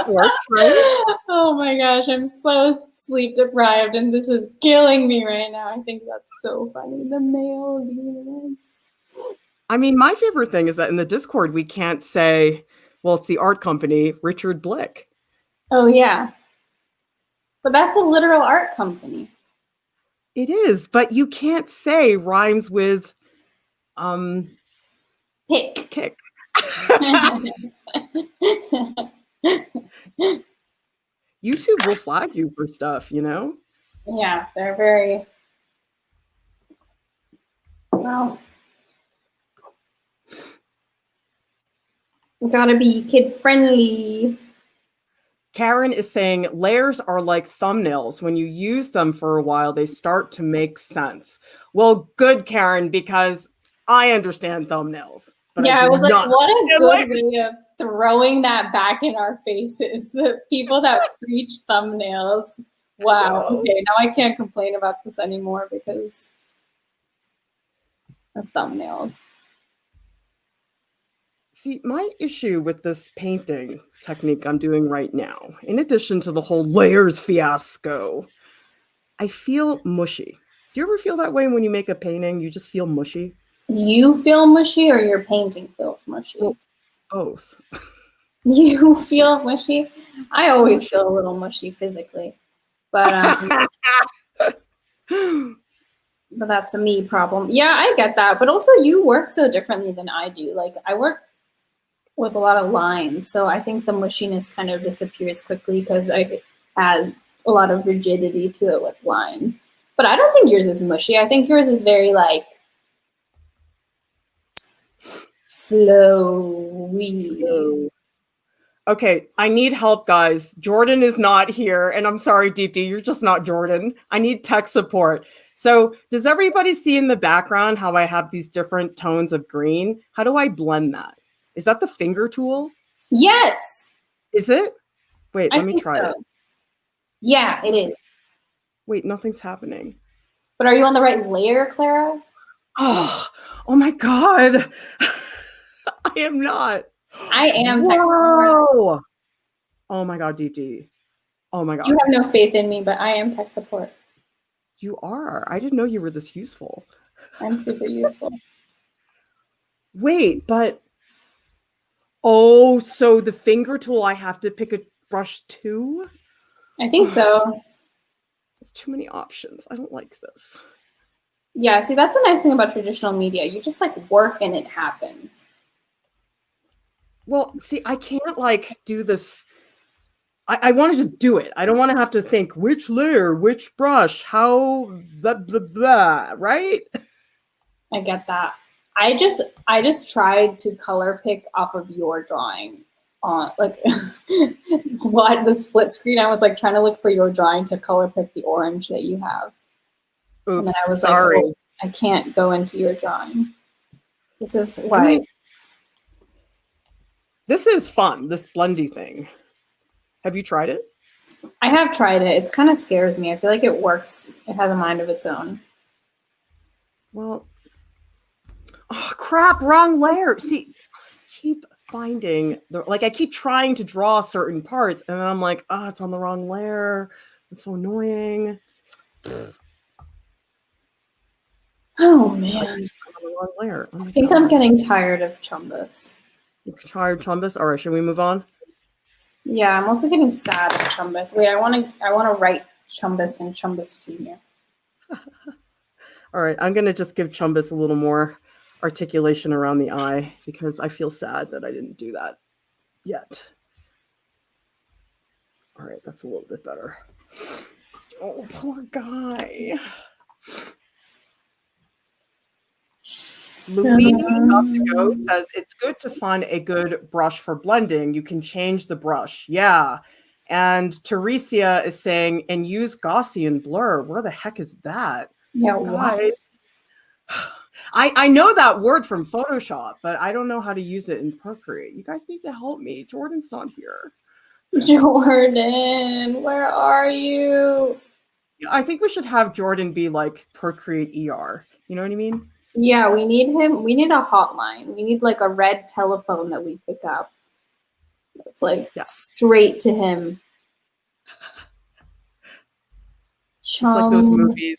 S2: Works, right?
S1: Oh my gosh, I'm so sleep deprived and this is killing me right now. I think that's so funny. The male Venus.
S2: I mean, my favorite thing is that in the Discord, we can't say, well, it's the art company, Richard Blick.
S1: Oh, yeah. But that's a literal art company.
S2: It is, but you can't say rhymes with kick. YouTube will flag you for stuff, you know?
S1: Yeah, they're very, well, gotta be kid friendly.
S2: Karen is saying layers are like thumbnails. When you use them for a while, they start to make sense. Well, good, Karen, because I understand thumbnails. But
S1: yeah, I was like, what a good way of throwing that back in our faces. The people that preach thumbnails. Wow. Okay, now I can't complain about this anymore because of thumbnails.
S2: See, my issue with this painting technique I'm doing right now, in addition to the whole layers fiasco, I feel mushy. Do you ever feel that way when you make a painting? You just feel mushy?
S1: You feel mushy or your painting feels mushy?
S2: Well, both.
S1: You feel mushy? I always feel a little mushy physically. But but that's a me problem. Yeah, I get that. But also you work so differently than I do. Like I work with a lot of lines. So I think the mushiness kind of disappears quickly because I add a lot of rigidity to it with lines. But I don't think yours is mushy. I think yours is very like flowy.
S2: Okay, I need help, guys. Jordan is not here, and I'm sorry, Deepti, you're just not Jordan. I need tech support. So does everybody see in the background how I have these different tones of green? How do I blend that? Is that the finger tool?
S1: Yes,
S2: Is it? Wait,
S1: I
S2: let me
S1: think
S2: try
S1: so.
S2: it.
S1: Yeah, it is.
S2: Wait, nothing's happening.
S1: But are you on the right layer, Clara?
S2: Oh my God. I am not.
S1: I am tech support.
S2: Whoa. Oh my God, Deepti. Oh my
S1: You
S2: God.
S1: have no faith in me, but I am tech support.
S2: You are. I didn't know you were this useful.
S1: I'm super useful.
S2: Wait, but oh, so the finger tool, I have to pick a brush too?
S1: I think so.
S2: There's too many options. I don't like this.
S1: Yeah, see, that's the nice thing about traditional media. You just like work and it happens.
S2: Well, see, I can't like do this. I want to just do it. I don't want to have to think which layer, which brush, how, blah, blah, blah, right?
S1: I get that. I just tried to color pick off of your drawing on like what the split screen. I was like trying to look for your drawing to color pick the orange that you have. And then
S2: Oops,
S1: I was
S2: sorry.
S1: like, oh, I can't go into your drawing. This is why.
S2: I mean, this is fun, this blendy thing. Have you tried it?
S1: I have tried it. It kind of scares me. I feel like it works. It has a mind of its own.
S2: Well, oh crap, wrong layer. See, keep finding the like I keep trying to draw certain parts and then I'm like, oh, it's on the wrong layer. It's so annoying.
S1: Oh man.
S2: On the wrong layer. Oh
S1: I think
S2: God.
S1: I'm getting tired of chumbus.
S2: You're tired, Chumbus? All right, should we move on?
S1: Yeah, I'm also getting sad of chumbus. Wait, I wanna write chumbus and chumbus junior.
S2: All right, I'm gonna just give Chumbus a little more articulation around the eye because I feel sad that I didn't do that yet. All right, that's a little bit better. Oh, poor guy. Louis Got to Go says it's good to find a good brush for blending. You can change the brush. Yeah. And Teresia is saying, and use Gaussian blur. Where the heck is that?
S1: Yeah,
S2: Guys, I know that word from Photoshop, but I don't know how to use it in Procreate. You guys need to help me. Jordan's not here.
S1: what? Jordan, where are you?
S2: I think we should have Jordan be like Procreate ER. You know what I mean?
S1: Yeah, we need him. We need a hotline. We need like a red telephone that we pick up. It's like straight to him.
S2: It's like those movies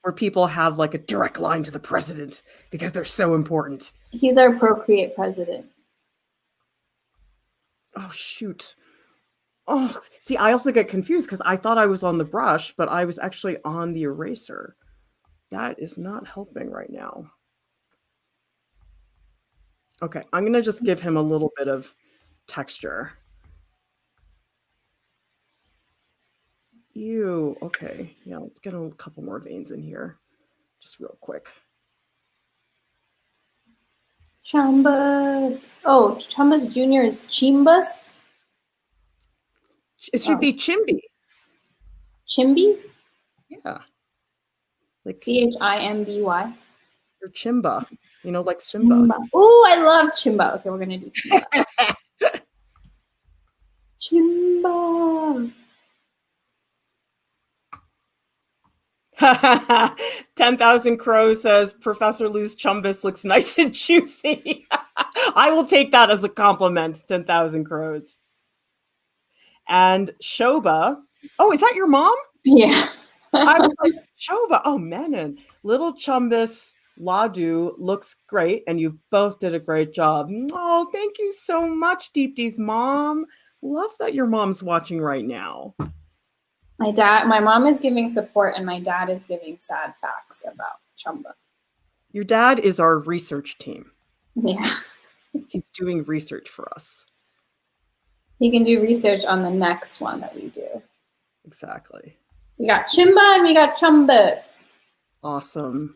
S2: where people have like a direct line to the president because they're so important.
S1: He's our Procreate president.
S2: Oh, shoot. Oh, see, I also get confused because I thought I was on the brush, but I was actually on the eraser. That is not helping right now. Okay, I'm going to just give him a little bit of texture. Ew, okay. Yeah, let's get a couple more veins in here. Just real quick.
S1: Chumbus. Oh, Chumbus Jr. is Chimbus?
S2: It should be Chimby.
S1: Chimby?
S2: Yeah. Like
S1: Chimby.
S2: Or Chimba. You know, like Simba.
S1: Chimba. Ooh, I love Chimba. Okay, we're going to do Chimba.
S2: Chimba. 10,000 Crows says Professor Lieu's Chumbus looks nice and juicy. I will take that as a compliment, 10,000 Crows. And Shoba. Oh, is that your mom?
S1: Yeah.
S2: I was like, Shoba. Oh, Menon. Little Chumbus Ladu looks great, and you both did a great job. Oh, thank you so much, Deepti's mom. Love that your mom's watching right now.
S1: My mom is giving support, and my dad is giving sad facts about Chumba.
S2: Your dad is our research team.
S1: Yeah.
S2: He's doing research for us.
S1: He can do research on the next one that we do.
S2: Exactly.
S1: We got Chimba and we got Chumbus.
S2: Awesome.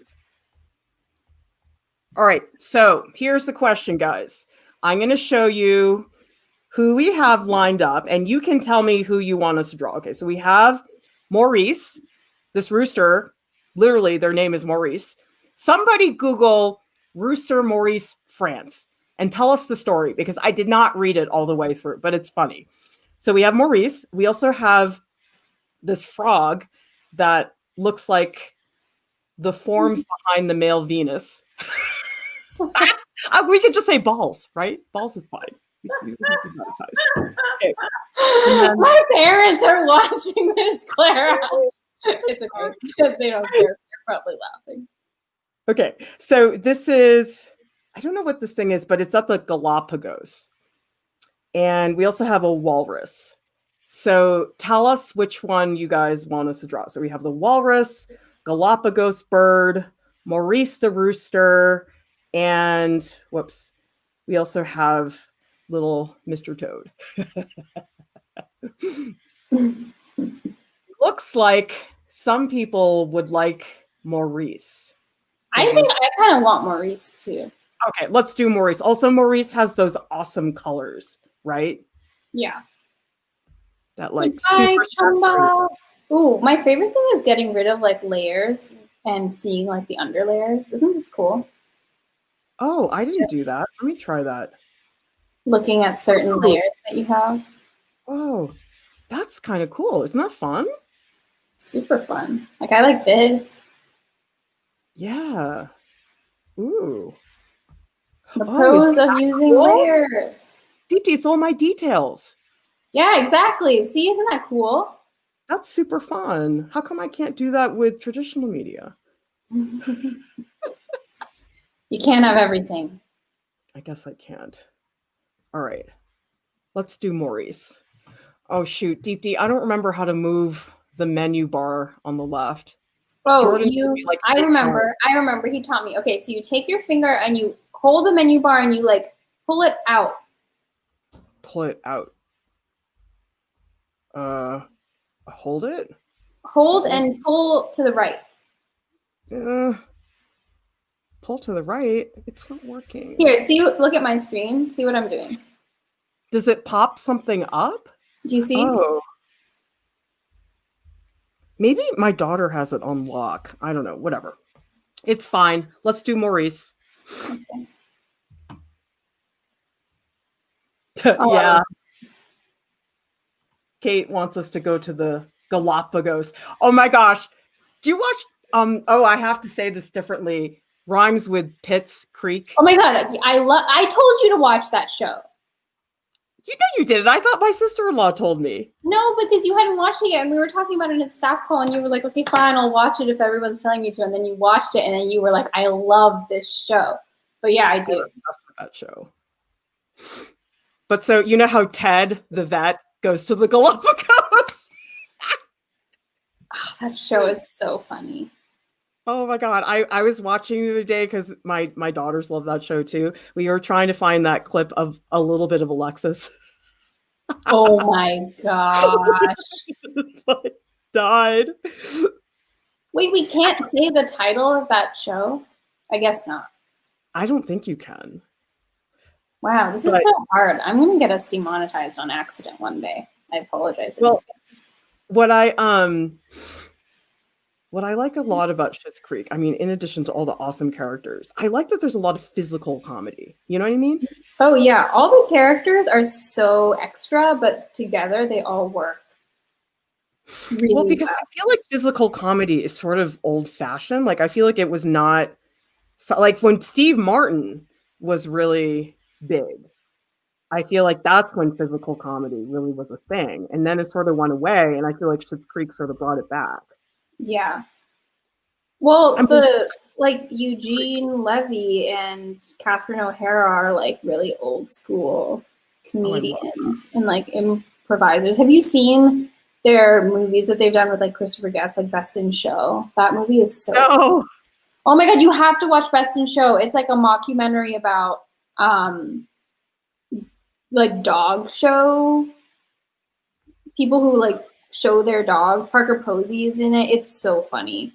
S2: All right. So here's the question, guys. I'm going to show you who we have lined up, and you can tell me who you want us to draw. Okay. So we have Maurice, this rooster. Literally, their name is Maurice. Somebody Google Rooster Maurice France and tell us the story, because I did not read it all the way through, but it's funny. So we have Maurice. We also have this frog that looks like the forms behind the male Venus. We could just say balls, right? Balls is fine. Okay. Then,
S1: my parents are watching this, Clara. It's okay. They don't care. They're probably laughing.
S2: Okay. So this is, I don't know what this thing is, but it's at the Galapagos. And we also have a walrus. So tell us which one you guys want us to draw. So we have the walrus, Galapagos bird, Maurice the rooster, and whoops, we also have little Mr. Toad. Looks like some people would like Maurice.
S1: I think I kind of want Maurice too.
S2: Okay, let's do Maurice. Also, Maurice has those awesome colors, right?
S1: Yeah.
S2: That like
S1: super chumbus. Ooh, my favorite thing is getting rid of like layers and seeing like the underlayers. Isn't this cool?
S2: Oh, I didn't do that. Let me try that.
S1: Looking at certain layers that you have.
S2: Oh, that's kind of cool. Isn't that fun?
S1: Super fun. Like, I like this.
S2: Yeah. Ooh.
S1: The pros of using layers.
S2: Deepti, it's all my details.
S1: Yeah, exactly. See, isn't that cool?
S2: That's super fun. How come I can't do that with traditional media?
S1: You can't have everything.
S2: I guess I can't. All right. Let's do Maurice. Oh, shoot. Deepti, I don't remember how to move the menu bar on the left.
S1: Oh, Jordan, like, I remember. I remember. He taught me. Okay, so you take your finger and you hold the menu bar and you like pull it out.
S2: Pull it out. Hold it?
S1: Hold and pull to the right.
S2: Pull to the right? It's not working.
S1: Here, see, look at my screen. See what I'm doing.
S2: Does it pop something up?
S1: Do you see?
S2: Oh. Maybe my daughter has it on lock. I don't know. Whatever. It's fine. Let's do Maurice. Okay. Yeah. Kate wants us to go to the Galapagos. Oh my gosh. Do you watch oh, I have to say this differently. Rhymes with Pitts Creek.
S1: Oh my god. I told you to watch that show.
S2: You know you did it. I thought my sister-in-law told me.
S1: No, because you hadn't watched it yet, and we were talking about it in staff call, and you were like, okay, fine, I'll watch it if everyone's telling me to, and then you watched it, and then you were like, I love this show. But yeah, I do.
S2: That show. But so, you know how Ted, the vet, goes to the Galapagos?
S1: Oh, that show is so funny.
S2: Oh my god, I was watching the other day because my daughters love that show too. We were trying to find that clip of a little bit of Alexis.
S1: Oh my gosh.
S2: Like, died.
S1: Wait, we can't say the title of that show? I guess not.
S2: I don't think you can.
S1: Wow, this is so hard. I'm gonna get us demonetized on accident one day. I apologize.
S2: Well, what I like a lot about Schitt's Creek, I mean, in addition to all the awesome characters, I like that there's a lot of physical comedy. You know what I mean?
S1: Oh, yeah. All the characters are so extra, but together they all work really well.
S2: Because I feel like physical comedy is sort of old-fashioned. Like, I feel like it was not... Like, when Steve Martin was really big, I feel like that's when physical comedy really was a thing. And then it sort of went away, and I feel like Schitt's Creek sort of brought it back.
S1: Yeah. Well, like Eugene Levy and Catherine O'Hara are like really old school comedians and like improvisers. Have you seen their movies that they've done with like Christopher Guest, like Best in Show? That movie is so funny. Oh my god, you have to watch Best in Show. It's like a mockumentary about like dog show people who like show their dogs. Parker Posey is in it. It's so funny.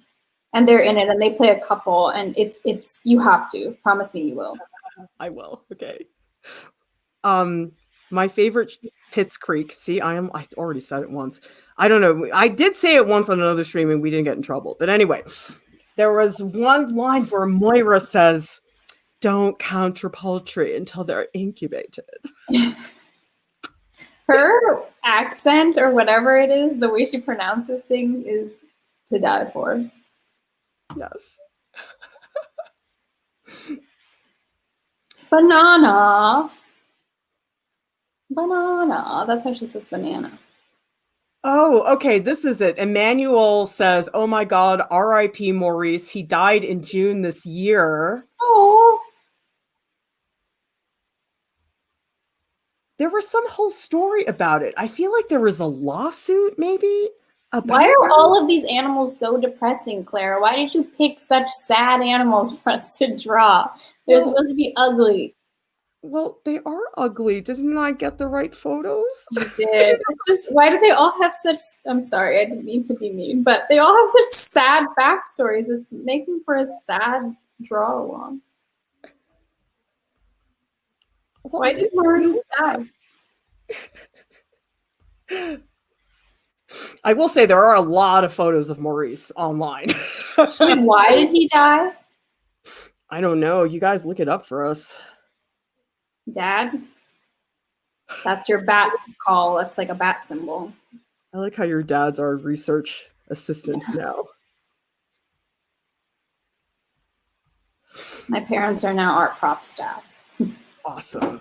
S1: and they're in it, and they play a couple, and it's you have to promise me you will.
S2: I will. Okay. My favorite Pitts Creek. See, I already said it once. I don't know. I did say it once on another stream and we didn't get in trouble. But anyway, there was one line where Moira says, "Don't count your poultry until they're incubated."
S1: Her accent or whatever it is, the way she pronounces things is to die for.
S2: Yes.
S1: Banana. Banana. That's how she says banana.
S2: Oh, okay. This is it. Emmanuel says, "Oh my God, R.I.P. Maurice. He died in June this year."
S1: Oh.
S2: There was some whole story about it. I feel like there was a lawsuit, maybe.
S1: Why are all of these animals so depressing, Clara? Why did you pick such sad animals for us to draw? They're supposed to be ugly.
S2: Well, they are ugly. Didn't I get the right photos?
S1: You did. It's just, why do they all have such, I'm sorry, I didn't mean to be mean, but they all have such sad backstories. It's making for a sad draw along.
S2: Well,
S1: Why did Maurice die?
S2: I will say there are a lot of photos of Maurice online.
S1: And why did he die?
S2: I don't know. You guys look it up for us.
S1: Dad? That's your bat call. That's like a bat symbol.
S2: I like how your dad's our research assistant now.
S1: My parents are now art prof staff.
S2: Awesome.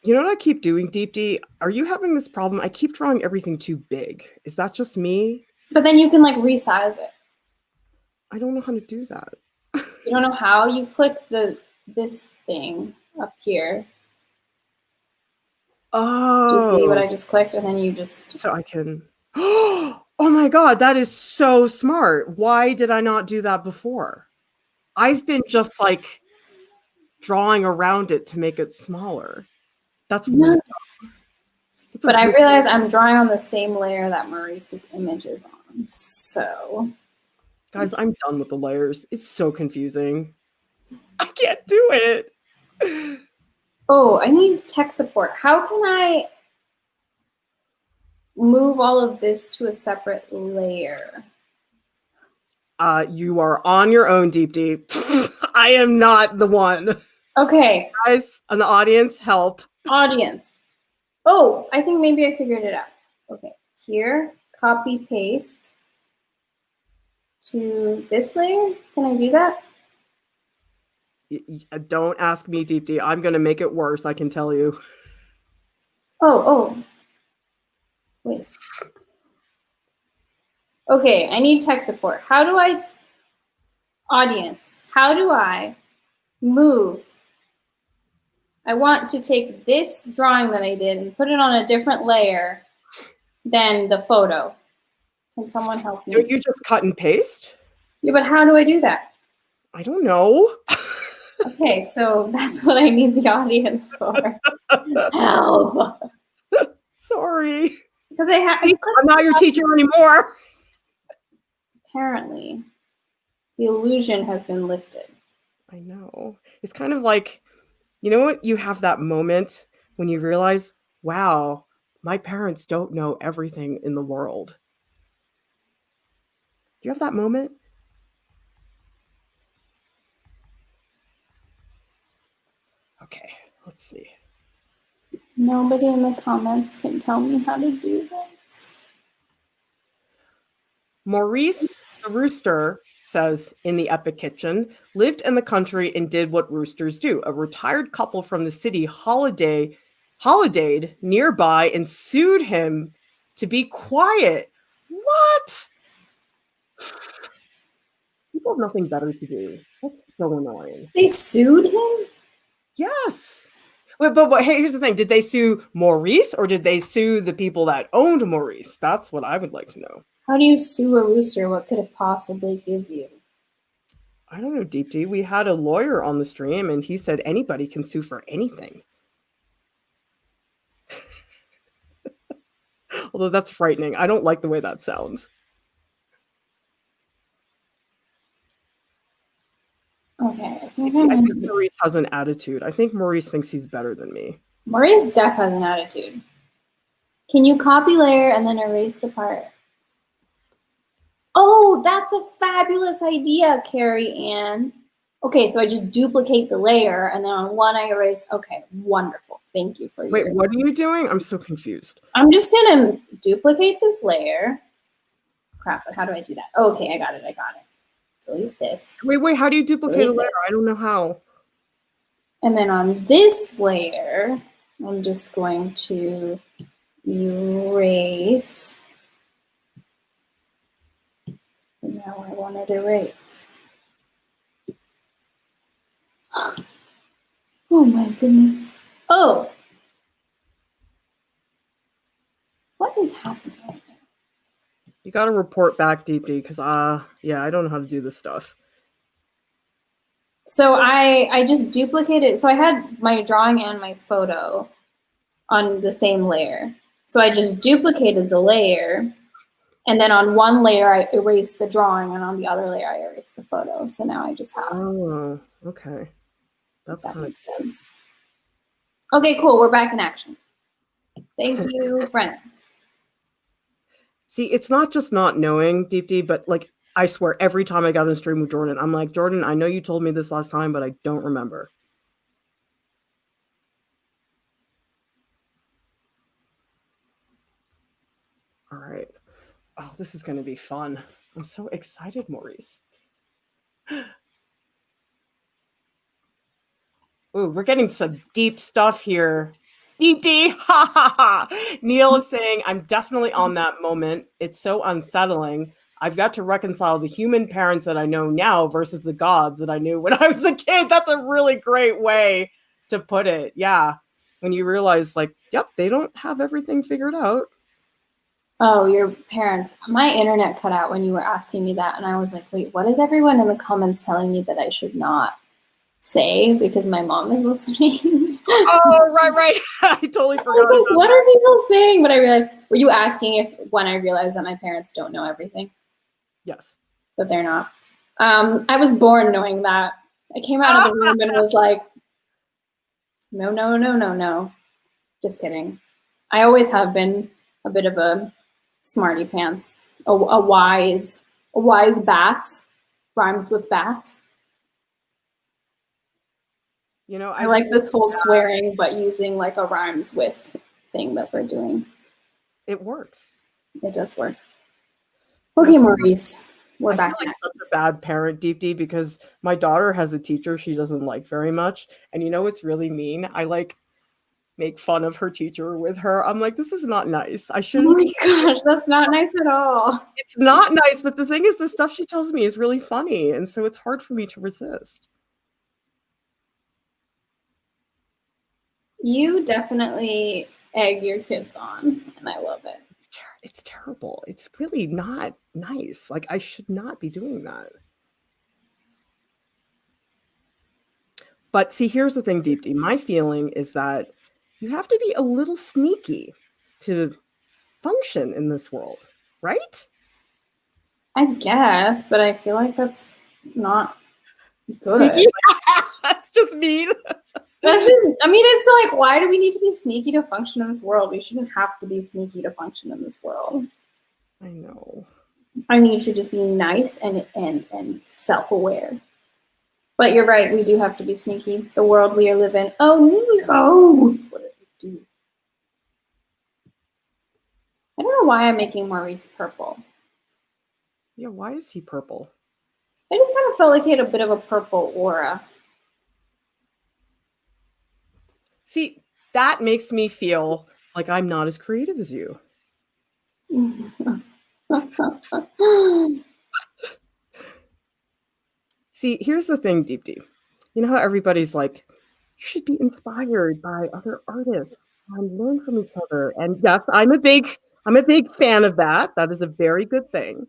S2: You know what I keep doing, Deepti? Are you having this problem? I keep drawing everything too big. Is that just me?
S1: But then you can like resize it.
S2: I don't know how to do that.
S1: You don't know how? You click this thing up here.
S2: Oh.
S1: Do you see what I just clicked? And then you just...
S2: So I can... Oh my God, that is so smart. Why did I not do that before? I've been just like drawing around it to make it smaller. That's weird.
S1: But I realize I'm drawing on the same layer that Maurice's image is on. So...
S2: Guys, I'm done with the layers. It's so confusing. I can't do it.
S1: Oh, I need tech support. How can I move all of this to a separate layer?
S2: You are on your own, Deepti. I am not the one.
S1: Okay.
S2: Guys, an audience, help.
S1: Audience. Oh, I think maybe I figured it out. Okay, here, copy, paste to this layer. Can I do that?
S2: Don't ask me, Deepti. I'm going to make it worse, I can tell you.
S1: Oh. Wait. Okay, I need tech support. How do I... Audience, how do I move? I want to take this drawing that I did and put it on a different layer than the photo. Can someone help me?
S2: Don't you just cut and paste?
S1: Yeah, but how do I do that?
S2: I don't know.
S1: Okay, so that's what I need the audience for. Help.
S2: Sorry.
S1: Because I'm
S2: not your teacher anymore.
S1: Apparently, the illusion has been lifted.
S2: I know. It's kind of like, you know what? You have that moment when you realize, wow, my parents don't know everything in the world. Do you have that moment? Okay, let's see.
S1: Nobody in the comments can tell me how to do this.
S2: Maurice the rooster says in the Epic Kitchen, lived in the country and did what roosters do. A retired couple from the city holidayed nearby and sued him to be quiet. What? People have nothing better to do. That's so annoying.
S1: They sued him?
S2: Yes. But hey, here's the thing. Did they sue Maurice or did they sue the people that owned Maurice? That's what I would like to know.
S1: How do you sue a rooster? What could it possibly give you?
S2: I don't know, Deepti. We had a lawyer on the stream and he said anybody can sue for anything. Although that's frightening. I don't like the way that sounds.
S1: Okay, I think
S2: I think Maurice has an attitude. I think Maurice thinks he's better than me.
S1: Maurice def has an attitude. Can you copy layer and then erase the part? Oh, that's a fabulous idea, Carrie Ann. Okay, so I just duplicate the layer and then on one I erase. Okay, wonderful. Thank you for
S2: Wait, what are you doing? I'm so confused.
S1: I'm just gonna duplicate this layer. Crap, but how do I do that? Okay, I got it. Delete this.
S2: Wait, how do you duplicate a layer? I don't know how.
S1: And then on this layer, I'm just going to erase. And now I want it erased. Oh my goodness. Oh. What is happening right now?
S2: You got to report back, Deepti, because yeah, I don't know how to do this stuff.
S1: So I just duplicated. So I had my drawing and my photo on the same layer. So I just duplicated the layer, and then on one layer I erased the drawing, and on the other layer I erased the photo. So now I just have.
S2: Oh, okay.
S1: That makes sense. Okay, cool. We're back in action. Thank you, friends.
S2: See, it's not just not knowing, Deepti, but like I swear, every time I got in a stream with Jordan, I'm like, Jordan, I know you told me this last time, but I don't remember. All right. Oh, this is going to be fun. I'm so excited, Maurice. Ooh, we're getting some deep stuff here. Deepti, ha ha ha. Neil is saying, I'm definitely on that moment. It's so unsettling. I've got to reconcile the human parents that I know now versus the gods that I knew when I was a kid. That's a really great way to put it. Yeah. When you realize, like, yep, they don't have everything figured out.
S1: Oh, your parents. My internet cut out when you were asking me that, and I was like, wait, what is everyone in the comments telling me that I should not say because my mom is listening?
S2: Oh, right. I totally forgot.
S1: I was like, what are people saying? But I realized, were you asking if when I realized that my parents don't know everything?
S2: Yes.
S1: That they're not. I was born knowing that. I came out of the room and was like, no. Just kidding. I always have been a bit of a smarty pants, a wise bass, rhymes with bass.
S2: You know,
S1: I like this whole swearing, but using like a rhymes with thing that we're doing.
S2: It works.
S1: It does work. Okay, Maurice, we're back.
S2: I feel like such a bad parent, Deepti, because my daughter has a teacher she doesn't like very much, and you know what's really mean? I like make fun of her teacher with her. I'm like, this is not nice. I shouldn't.
S1: Oh my gosh, that's not nice at all.
S2: It's not nice, but the thing is, the stuff she tells me is really funny, and so it's hard for me to resist.
S1: You definitely egg your kids on, and I love it.
S2: It's terrible. It's really not nice. Like, I should not be doing that. But see, here's the thing, Deepti. My feeling is that you have to be a little sneaky to function in this world, right?
S1: I guess, but I feel like that's not good.
S2: Sneaky? That's just mean.
S1: It's like, why do we need to be sneaky to function in this world? We shouldn't have to be sneaky to function in this world.
S2: I know.
S1: I think you should just be nice and self-aware. But you're right, we do have to be sneaky. The world we are living. Oh no! What did we do? I don't know why I'm making Maurice purple.
S2: Yeah, why is he purple?
S1: I just kind of felt like he had a bit of a purple aura.
S2: See, that makes me feel like I'm not as creative as you. See, here's the thing, Deepti. You know how everybody's like, you should be inspired by other artists and learn from each other. And yes, I'm a big fan of that. That is a very good thing.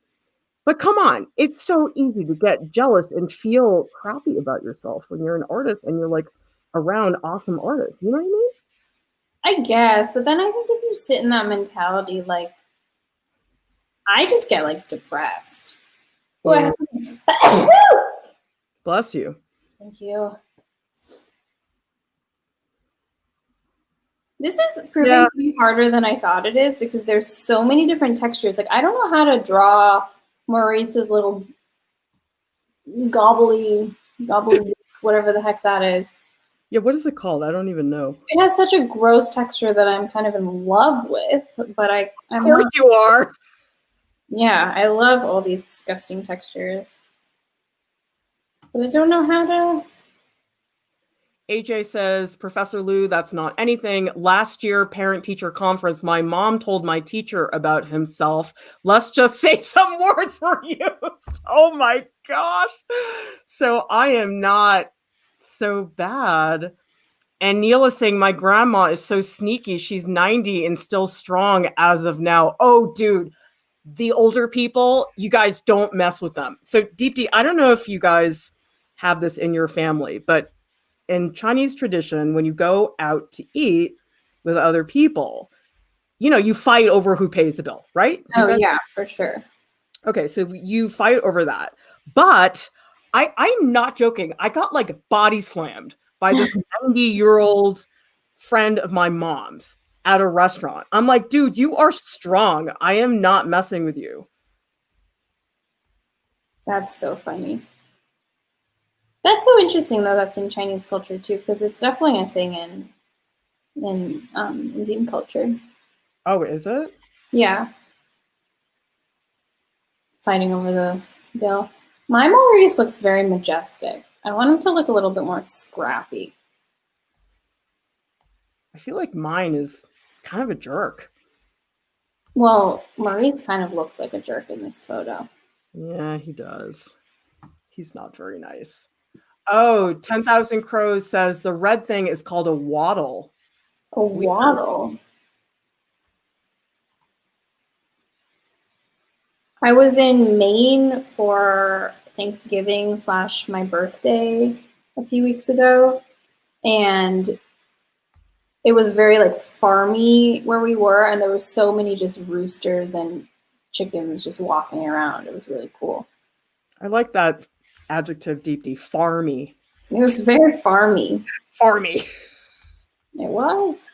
S2: But come on, it's so easy to get jealous and feel crappy about yourself when you're an artist and you're like around awesome artists. You know what I mean?
S1: I guess, but then I think if you sit in that mentality, like, I just get like depressed.
S2: Yeah. Bless you.
S1: Thank you. This is proving to be harder than I thought it is because there's so many different textures. Like, I don't know how to draw Maurice's little gobbly, whatever the heck that is.
S2: Yeah, what is it called? I don't even know.
S1: It has such a gross texture that I'm kind of in love with, but I'm
S2: of course
S1: not.
S2: You are.
S1: Yeah, I love all these disgusting textures. But I don't know how to.
S2: AJ says, Professor Lieu, that's not anything. Last year, parent-teacher conference, my mom told my teacher about himself. Let's just say some words were used. Oh my gosh. So I am not so bad. And Neil is saying, my grandma is so sneaky. She's 90 and still strong as of now. Oh, dude, the older people, you guys don't mess with them. So Deepti, I don't know if you guys have this in your family, but in Chinese tradition, when you go out to eat with other people, you know, you fight over who pays the bill, right?
S1: Oh, yeah, for sure.
S2: Okay, so you fight over that. But I'm not joking. I got like body slammed by this 90-year-old friend of my mom's at a restaurant. I'm like, dude, you are strong. I am not messing with you.
S1: That's so funny. That's so interesting, though, that's in Chinese culture, too, because it's definitely a thing in Indian culture.
S2: Oh, is it?
S1: Yeah. Fighting over the bill. My Maurice looks very majestic. I want him to look a little bit more scrappy.
S2: I feel like mine is kind of a jerk.
S1: Well, Maurice kind of looks like a jerk in this photo.
S2: Yeah, he does. He's not very nice. Oh, 10,000 Crows says the red thing is called a waddle.
S1: A waddle? I was in Maine for Thanksgiving / my birthday a few weeks ago, and it was very like farmy where we were, and there was so many just roosters and chickens just walking around. It was really cool.
S2: I like that adjective, Deepti, farmy.
S1: It was very farmy.
S2: Farmy.
S1: It was.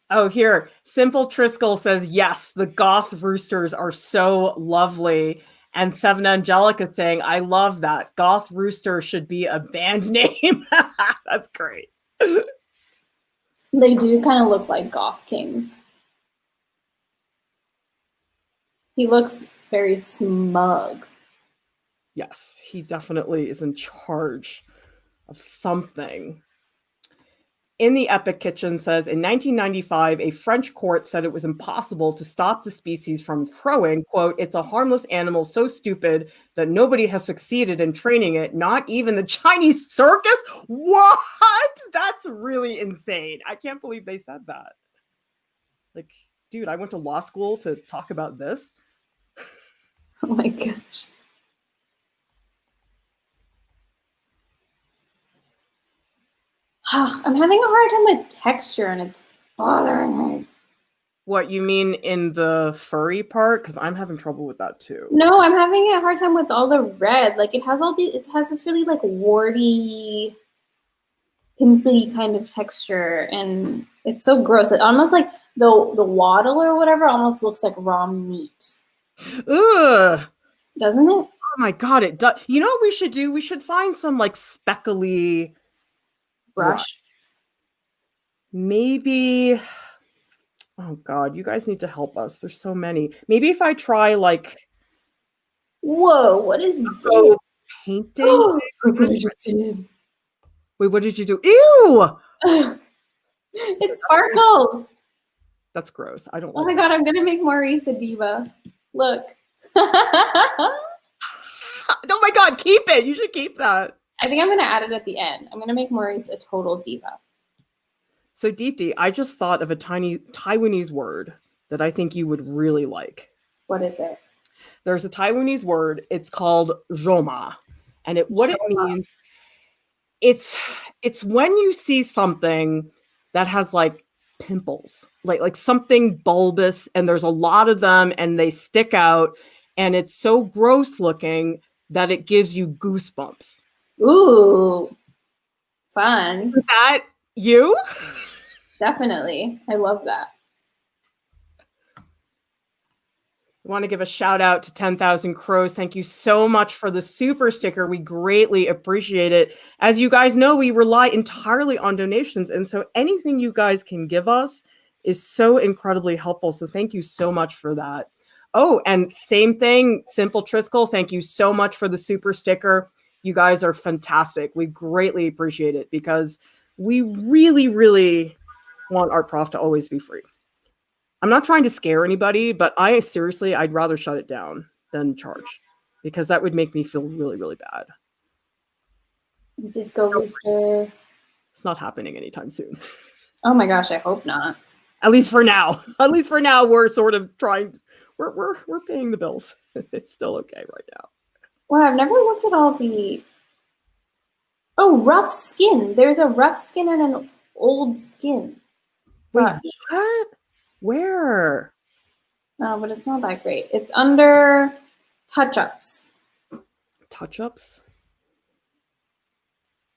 S2: Oh, here, Simple Triskel says, yes, the goth roosters are so lovely. And Seven Angelica saying, I love that. Goth rooster should be a band name. That's great.
S1: They do kind of look like goth kings. He looks very smug.
S2: Yes, he definitely is in charge of something. In the Epic Kitchen says, in 1995, a French court said it was impossible to stop the species from crowing. Quote, it's a harmless animal so stupid that nobody has succeeded in training it, not even the Chinese circus? What? That's really insane. I can't believe they said that. Like, dude, I went to law school to talk about this.
S1: Oh my gosh. I'm having a hard time with texture and it's bothering me.
S2: What, you mean in the furry part? Because I'm having trouble with that too.
S1: No, I'm having a hard time with all the red. Like it has this really like warty, pimply kind of texture, and it's so gross. It almost like the waddle or whatever almost looks like raw meat.
S2: Ugh.
S1: Doesn't it?
S2: Oh my god, it does. You know what we should do? We should find some like speckly
S1: brush.
S2: Maybe. Oh god, you guys need to help us. There's so many. Maybe if I try like.
S1: Whoa! What is this?
S2: Painting.
S1: Look what I just did.
S2: Wait, what did you do? Ew!
S1: It sparkles.
S2: That's gross. I don't.
S1: Oh my god! I'm gonna make Maurice a diva. Look.
S2: Oh my god! Keep it. You should keep that.
S1: I think I'm gonna add it at the end. I'm gonna make Maurice a total diva.
S2: So Deepti, I just thought of a tiny Taiwanese word that I think you would really like.
S1: What is it?
S2: There's a Taiwanese word. It's called zhoma, and what it means. It's when you see something that has like pimples, like something bulbous, and there's a lot of them, and they stick out, and it's so gross looking that it gives you goosebumps.
S1: Ooh, fun.
S2: Is that you?
S1: Definitely. I love that.
S2: I want to give a shout out to 10,000 Crows. Thank you so much for the super sticker. We greatly appreciate it. As you guys know, we rely entirely on donations. And so anything you guys can give us is so incredibly helpful. So thank you so much for that. Oh, and same thing, Simple Triskel. Thank you so much for the super sticker. You guys are fantastic. We greatly appreciate it because we really, really want Art Prof to always be free. I'm not trying to scare anybody, but I'd rather shut it down than charge because that would make me feel really, really bad.
S1: Disco Rooster.
S2: It's not happening anytime soon.
S1: Oh my gosh, I hope not.
S2: At least for now. At least for now, we're sort of trying. We're paying the bills. It's still okay right now.
S1: Well, I've never looked at all the. Oh, rough skin. There's a rough skin and an old skin.
S2: Wait, what? Where?
S1: No, but it's not that great. It's under touch-ups.
S2: Touch-ups?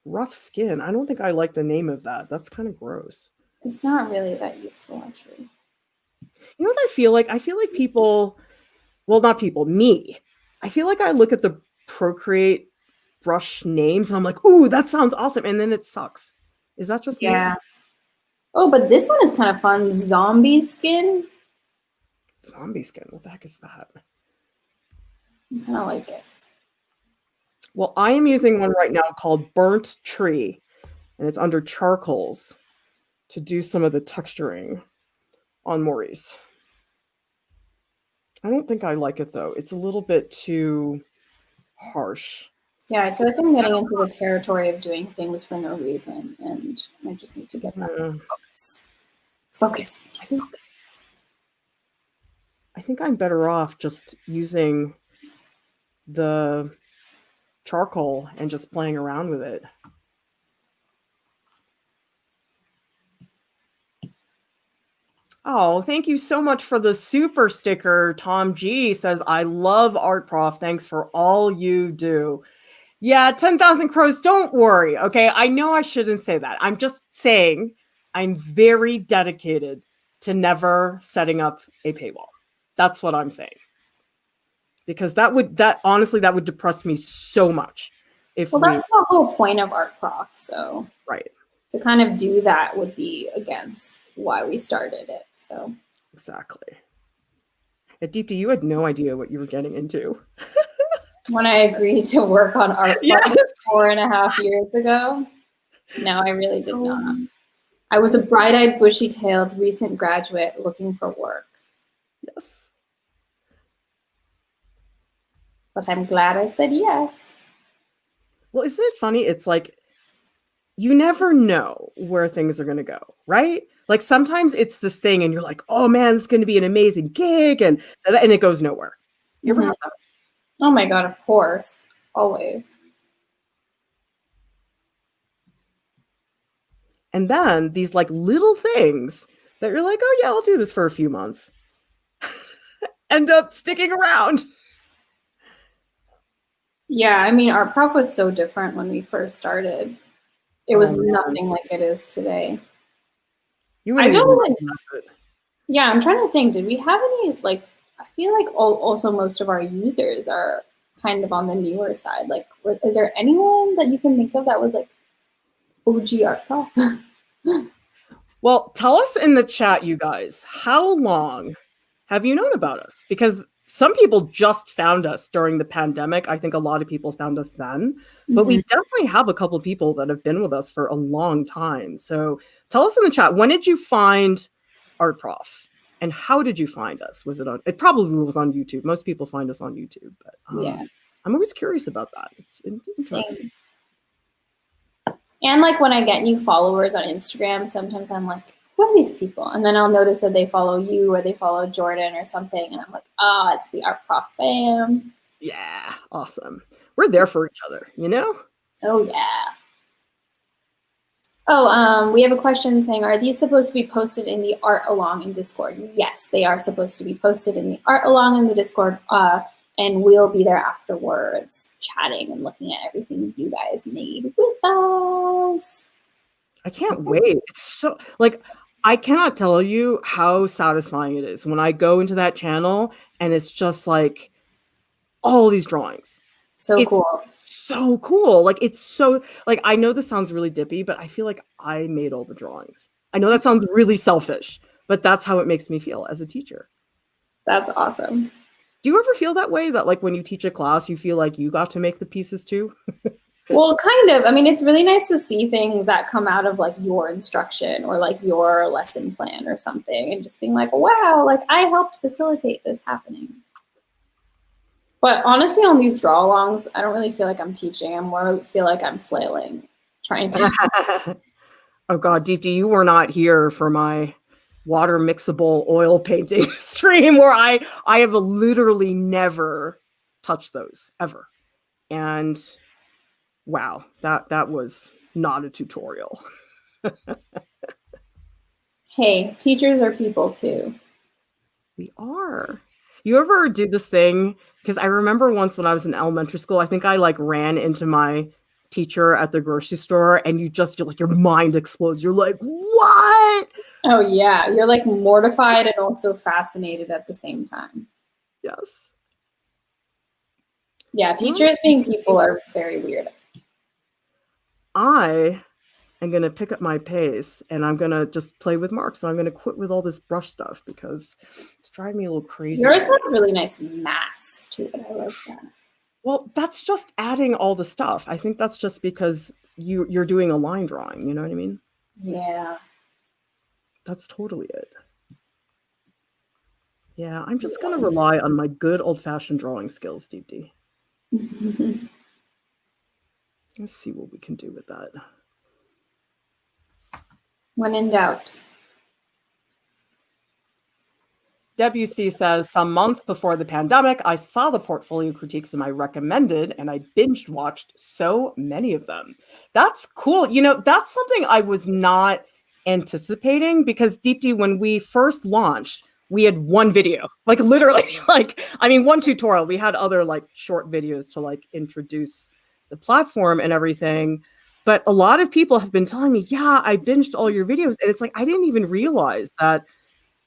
S2: Rough skin. I don't think I like the name of that. That's kind of gross.
S1: It's not really that useful, actually.
S2: You know what I feel like? I feel like people, well, not people, me. I feel like I look at the Procreate brush names and I'm like, ooh, that sounds awesome. And then it sucks. Is that just me?
S1: Oh, but this one is kind of fun. Zombie skin.
S2: Zombie skin? What the heck is that?
S1: I kind of like it.
S2: Well, I am using one right now called Burnt Tree, and it's under charcoals to do some of the texturing on Maurice. I don't think I like it, though. It's a little bit too harsh.
S1: Yeah, I feel like I'm getting into the territory of doing things for no reason, and I just need to get back to focus. Focus.
S2: I think I'm better off just using the charcoal and just playing around with it. Oh, thank you so much for the super sticker. Tom G says, I love Art Prof. Thanks for all you do. Yeah, 10,000 Crows, don't worry, okay? I know I shouldn't say that. I'm just saying I'm very dedicated to never setting up a paywall. That's what I'm saying. Because that would depress me so much.
S1: That's the whole point of Art Prof. So
S2: right.
S1: To kind of do that would be against why we started it. So
S2: exactly. At Deepti, you had no idea what you were getting into.
S1: When I agreed to work on Art Prof 4.5 years ago, no, I really did not. I was a bright-eyed, bushy-tailed recent graduate looking for work.
S2: Yes.
S1: But I'm glad I said yes.
S2: Well, isn't it funny? It's like you never know where things are going to go, right? Like sometimes it's this thing and you're like, oh man, it's going to be an amazing gig, and it goes nowhere. You ever have that?
S1: Oh my God, of course. Always.
S2: And then these like little things that you're like, oh yeah, I'll do this for a few months. End up sticking around.
S1: Yeah, I mean, Art Prof was so different when we first started. It was nothing like it is today. Yeah, I'm trying to think. Did we have any, like, I feel like also most of our users are kind of on the newer side. Like, is there anyone that you can think of that was like OG Art Prof?
S2: Well, tell us in the chat, you guys, how long have you known about us? Because some people just found us during the pandemic. I think a lot of people found us then, but we definitely have a couple of people that have been with us for a long time. So tell us in the chat, when did you find Art Prof? And how did you find us? Was it probably was on YouTube. Most people find us on YouTube, but yeah, I'm always curious about that. It's interesting.
S1: And like when I get new followers on Instagram, sometimes I'm like, who are these people? And then I'll notice that they follow you or they follow Jordan or something. And I'm like, it's the Art Prof fam.
S2: Yeah, awesome. We're there for each other, you know?
S1: Oh, yeah. Oh, we have a question saying, are these supposed to be posted in the Art Along in Discord? Yes, they are supposed to be posted in the Art Along in the Discord. and we'll be there afterwards chatting and looking at everything you guys made with us.
S2: I can't wait. It's so, like, I cannot tell you how satisfying it is when I go into that channel and it's just like all these drawings.
S1: So cool.
S2: So cool. Like, it's so, like, I know this sounds really dippy, but I feel like I made all the drawings. I know that sounds really selfish, but that's how it makes me feel as a teacher.
S1: That's awesome.
S2: Do you ever feel that way, that like when you teach a class, you feel like you got to make the pieces too?
S1: Well, kind of. I mean, it's really nice to see things that come out of like your instruction or like your lesson plan or something, and just being like, wow, like I helped facilitate this happening. But honestly, on these draw-alongs, I don't really feel like I'm teaching. I more feel like I'm flailing, trying to.
S2: Oh God, Deepti, you were not here for my water mixable oil painting stream where I have literally never touched those ever. And wow, that was not a tutorial.
S1: Hey, teachers are people too.
S2: We are. You ever do this thing? Because I remember once when I was in elementary school, I think I like ran into my teacher at the grocery store, and you just like your mind explodes. You're like, what?
S1: Oh yeah, you're like mortified and also fascinated at the same time.
S2: Yes.
S1: Yeah, teachers being people are very weird.
S2: I am going to pick up my pace and I'm going to just play with marks, and I'm going to quit with all this brush stuff because it's driving me a little crazy.
S1: Yours has really nice mass to it. I like that.
S2: Well, that's just adding all the stuff. I think that's just because you're doing a line drawing. You know what I mean?
S1: Yeah.
S2: That's totally it. Yeah, I'm just going to rely on my good old-fashioned drawing skills, Deepti. Let's see what we can do with that.
S1: When in doubt.
S2: WC says, some months before the pandemic, I saw the portfolio critiques and I recommended, and I binge watched so many of them. That's cool. You know, that's something I was not anticipating, because Deepti, when we first launched, we had one video, like literally, like, I mean, one tutorial. We had other like short videos to like introduce the platform and everything. But a lot of people have been telling me, yeah, I binged all your videos. And it's like, I didn't even realize that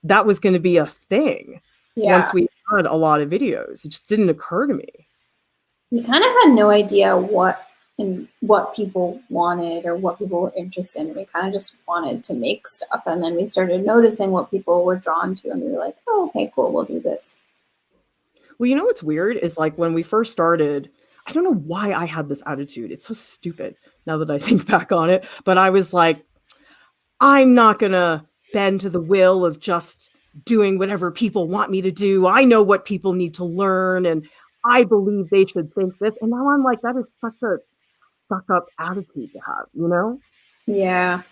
S2: that was going to be a thing. Once we had a lot of videos. It just didn't occur to me.
S1: We kind of had no idea what people wanted or what people were interested in. We kind of just wanted to make stuff, and then we started noticing what people were drawn to, and we were like, oh, okay, cool, we'll do this.
S2: Well, you know what's weird is, like, when we first started, I don't know why I had this attitude. It's so stupid now that I think back on it. But I was like, I'm not going to bend to the will of just doing whatever people want me to do. I know what people need to learn, and I believe they should think this. And now I'm like, that is such a stuck up attitude to have, you know?
S1: Yeah.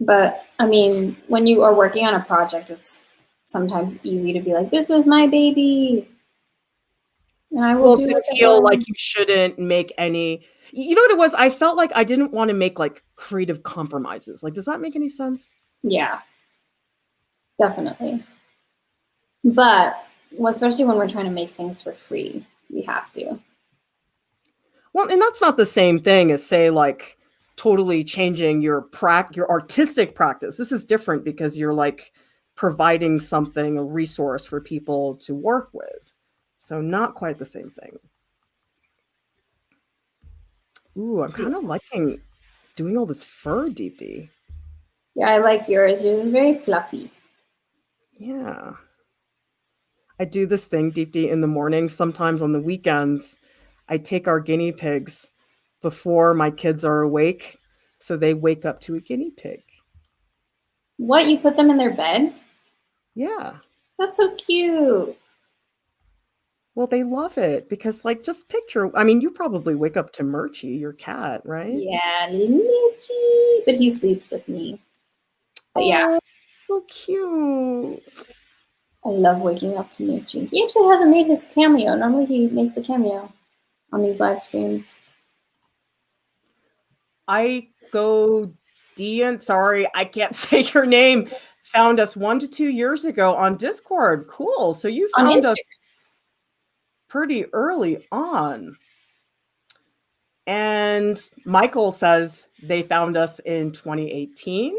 S1: But I mean, when you are working on a project, it's sometimes easy to be like, this is my baby. And I will do
S2: to feel like you shouldn't make any, you know what it was? I felt like I didn't want to make like creative compromises. Like, does that make any sense?
S1: Yeah, definitely. But especially when we're trying to make things for free, we have to.
S2: Well, and that's not the same thing as, say, like totally changing your artistic practice. This is different because you're like providing something, a resource for people to work with. So not quite the same thing. Ooh, I'm kind of liking doing all this fur, Deepti.
S1: Yeah, I like yours. Yours is very fluffy.
S2: Yeah. I do this thing, Deepti, in the morning. Sometimes on the weekends, I take our guinea pigs before my kids are awake, so they wake up to a guinea pig.
S1: What, you put them in their bed?
S2: Yeah.
S1: That's so cute.
S2: Well, they love it because, like, just picture, I mean, you probably wake up to Murchy, your cat, right?
S1: Yeah, little Murchy. But he sleeps with me. But yeah.
S2: So cute.
S1: I love waking up to Murchy. He actually hasn't made his cameo. Normally he makes a cameo on these live streams.
S2: I go sorry, I can't say your name. Found us 1 to 2 years ago on Discord. Cool. So you found us. pretty early on. And Michael says they found us in 2018.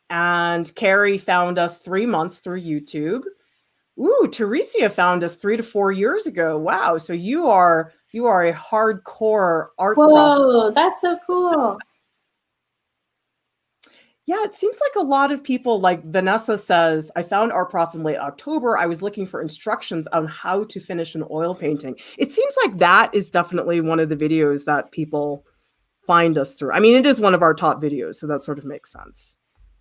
S2: And Carrie found us 3 months through YouTube. Ooh, Teresia found us 3 to 4 years ago. Wow. So you are a hardcore art prof.
S1: Whoa, that's so cool.
S2: Yeah, it seems like a lot of people, like Vanessa says, I found Art Prof in late October. I was looking for instructions on how to finish an oil painting. It seems like that is definitely one of the videos that people find us through. I mean, it is one of our top videos, so that sort of makes sense.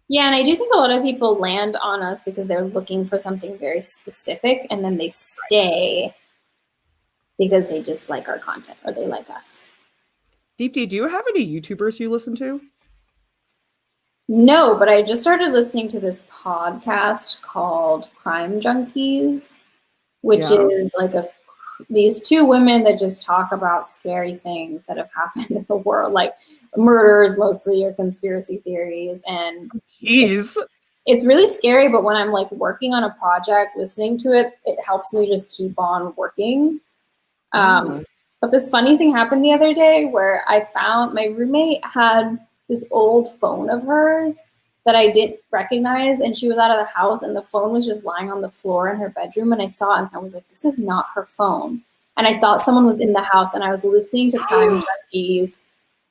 S1: Yeah, and I do think a lot of people land on us because they're looking for something very specific, and then they stay because they just like our content or they like us.
S2: Deepti, do you have any YouTubers you listen to?
S1: No, but I just started listening to this podcast called Crime Junkies, which is like these two women that just talk about scary things that have happened in the world, like murders mostly or conspiracy theories. And it's really scary, but when I'm like working on a project, listening to it, it helps me just keep on working. But this funny thing happened the other day where I found my roommate had this old phone of hers that I didn't recognize, and she was out of the house and the phone was just lying on the floor in her bedroom, and I saw it and I was like, this is not her phone. And I thought someone was in the house, and I was listening to Crime Junkies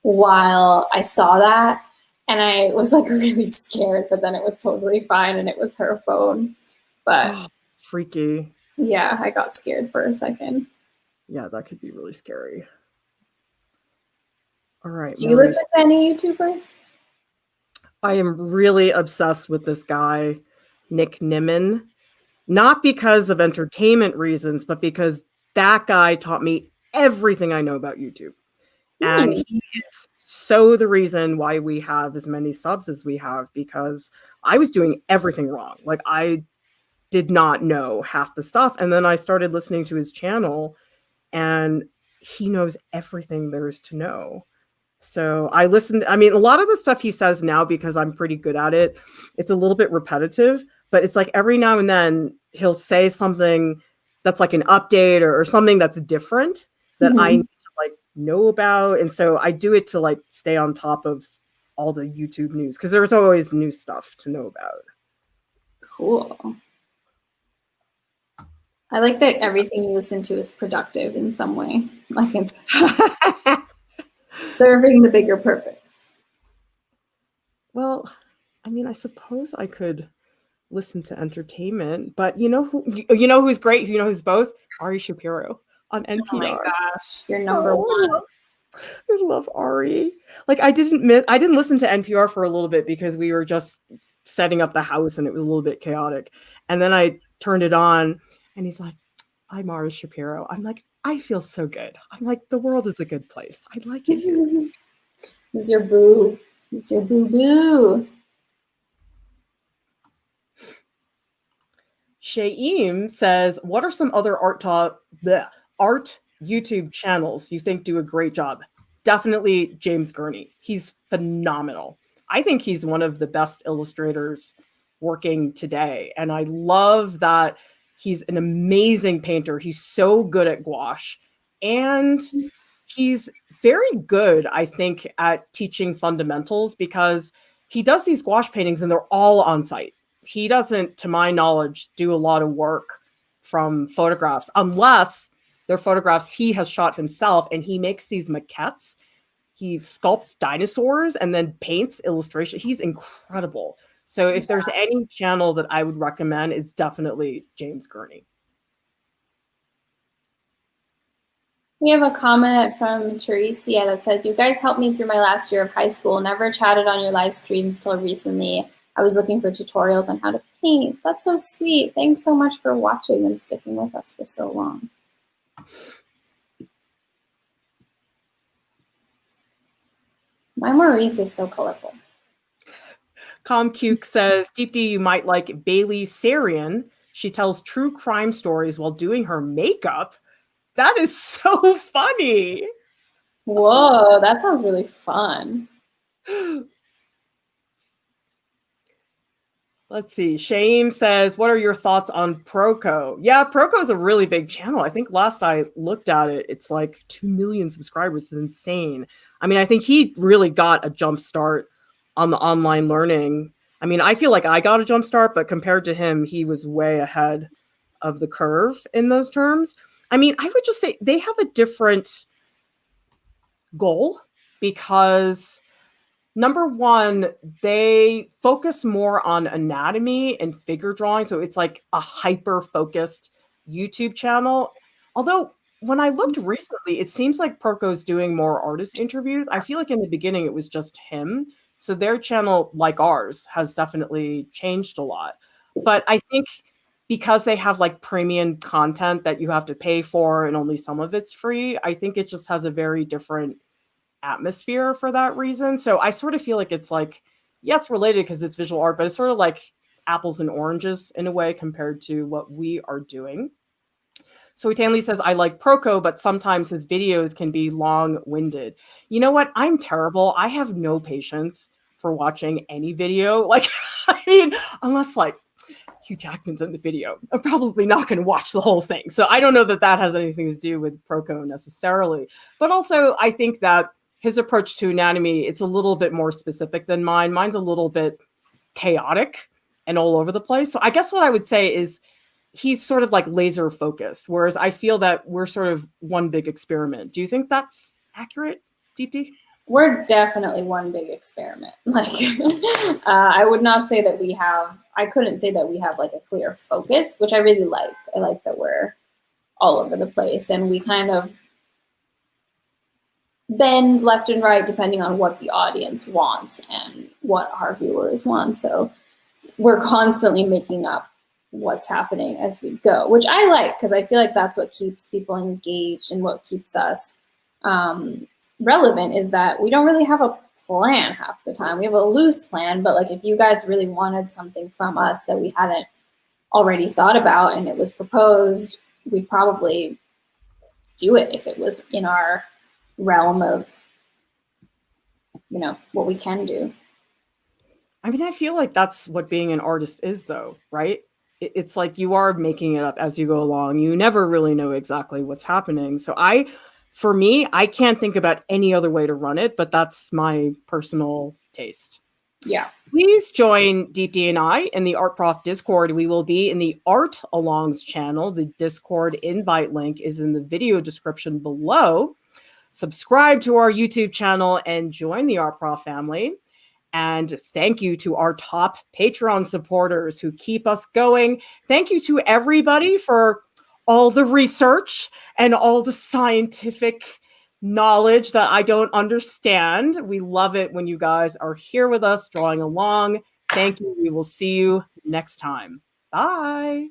S1: while I saw that, and I was like really scared, but then it was totally fine and it was her phone. But
S2: freaky.
S1: Yeah, I got scared for a second.
S2: Yeah, that could be really scary. All right.
S1: Do you listen to any YouTubers?
S2: I am really obsessed with this guy, Nick Nimmin, not because of entertainment reasons, but because that guy taught me everything I know about YouTube. And he is so the reason why we have as many subs as we have, because I was doing everything wrong. Like, I did not know half the stuff. And then I started listening to his channel, and he knows everything there is to know. So I listened. I mean, a lot of the stuff he says now, because I'm pretty good at it, it's a little bit repetitive, but it's like every now and then he'll say something that's like an update or something that's different that I need to like know about. And so I do it to like stay on top of all the YouTube news, because there's always new stuff to know about.
S1: Cool. I like that everything you listen to is productive in some way. Like it's serving the bigger purpose.
S2: Well, I mean, I suppose I could listen to entertainment, but you know who's great? You know who's both? Ari Shapiro on NPR.
S1: Oh my gosh, you're number one.
S2: I love Ari. Like, I didn't listen to NPR for a little bit because we were just setting up the house and it was a little bit chaotic. And then I turned it on and he's like, I'm Ari Shapiro. I'm like, I feel so good. I'm like, the world is a good place. I like it here.
S1: It's your boo. It's your boo-boo.
S2: Shaim says, what are some other art YouTube channels you think do a great job? Definitely James Gurney. He's phenomenal. I think he's one of the best illustrators working today. And I love that he's an amazing painter. He's so good at gouache. And he's very good, I think, at teaching fundamentals, because he does these gouache paintings and they're all on site. He doesn't, to my knowledge, do a lot of work from photographs unless they're photographs he has shot himself, and he makes these maquettes. He sculpts dinosaurs and then paints illustration. He's incredible. So if there's any channel that I would recommend, it's definitely James Gurney.
S1: We have a comment from Teresia that says, you guys helped me through my last year of high school. Never chatted on your live streams till recently. I was looking for tutorials on how to paint. That's so sweet. Thanks so much for watching and sticking with us for so long. My Maurice is so colorful.
S2: ComCuke says, Deepti, you might like Bailey Sarian. She tells true crime stories while doing her makeup. That is so funny.
S1: Whoa, that sounds really fun.
S2: Let's see. Shane says, what are your thoughts on Proco? Yeah, Proco is a really big channel. I think last I looked at it, it's like 2 million subscribers. It's insane. I mean, I think he really got a jump start on the online learning. I mean, I feel like I got a jump start, but compared to him, he was way ahead of the curve in those terms. I mean, I would just say they have a different goal because number one, they focus more on anatomy and figure drawing. So it's like a hyper focused YouTube channel. Although when I looked recently, it seems like Proco's doing more artist interviews. I feel like in the beginning it was just him. So their channel, like ours, has definitely changed a lot. But I think because they have like premium content that you have to pay for and only some of it's free, I think it just has a very different atmosphere for that reason. So I sort of feel like it's like, yeah, it's related because it's visual art, but it's sort of like apples and oranges in a way compared to what we are doing. So Tanley says, I like Proco, but sometimes his videos can be long-winded. You know what? I'm terrible. I have no patience for watching any video. Like, I mean, unless like Hugh Jackman's in the video, I'm probably not going to watch the whole thing. So I don't know that that has anything to do with Proco necessarily. But also, I think that his approach to anatomy, it's a little bit more specific than mine. Mine's a little bit chaotic and all over the place. So I guess what I would say is he's sort of like laser focused, whereas I feel that we're sort of one big experiment. Do you think that's accurate, Deepti?
S1: We're definitely one big experiment. Like, I would not say that I couldn't say that we have like a clear focus, which I really like. I like that we're all over the place and we kind of bend left and right depending on what the audience wants and what our viewers want. So we're constantly making up what's happening as we go, which I like because I feel like that's what keeps people engaged and what keeps us relevant is that we don't really have a plan half the time. We have a loose plan, but like if you guys really wanted something from us that we hadn't already thought about and it was proposed, we'd probably do it if it was in our realm of, you know, what we can do.
S2: I mean, I feel like that's what being an artist is, though, right? It's like you are making it up as you go along. You never really know exactly what's happening. So for me, I can't think about any other way to run it, but that's my personal taste.
S1: Yeah.
S2: Please join Deepti and I in the Art Prof Discord. We will be in the Art Alongs channel. The Discord invite link is in the video description below. Subscribe to our YouTube channel and join the Art Prof family. And thank you to our top Patreon supporters who keep us going. Thank you to everybody for all the research and all the scientific knowledge that I don't understand. We love it when you guys are here with us, drawing along. Thank you. We will see you next time. Bye.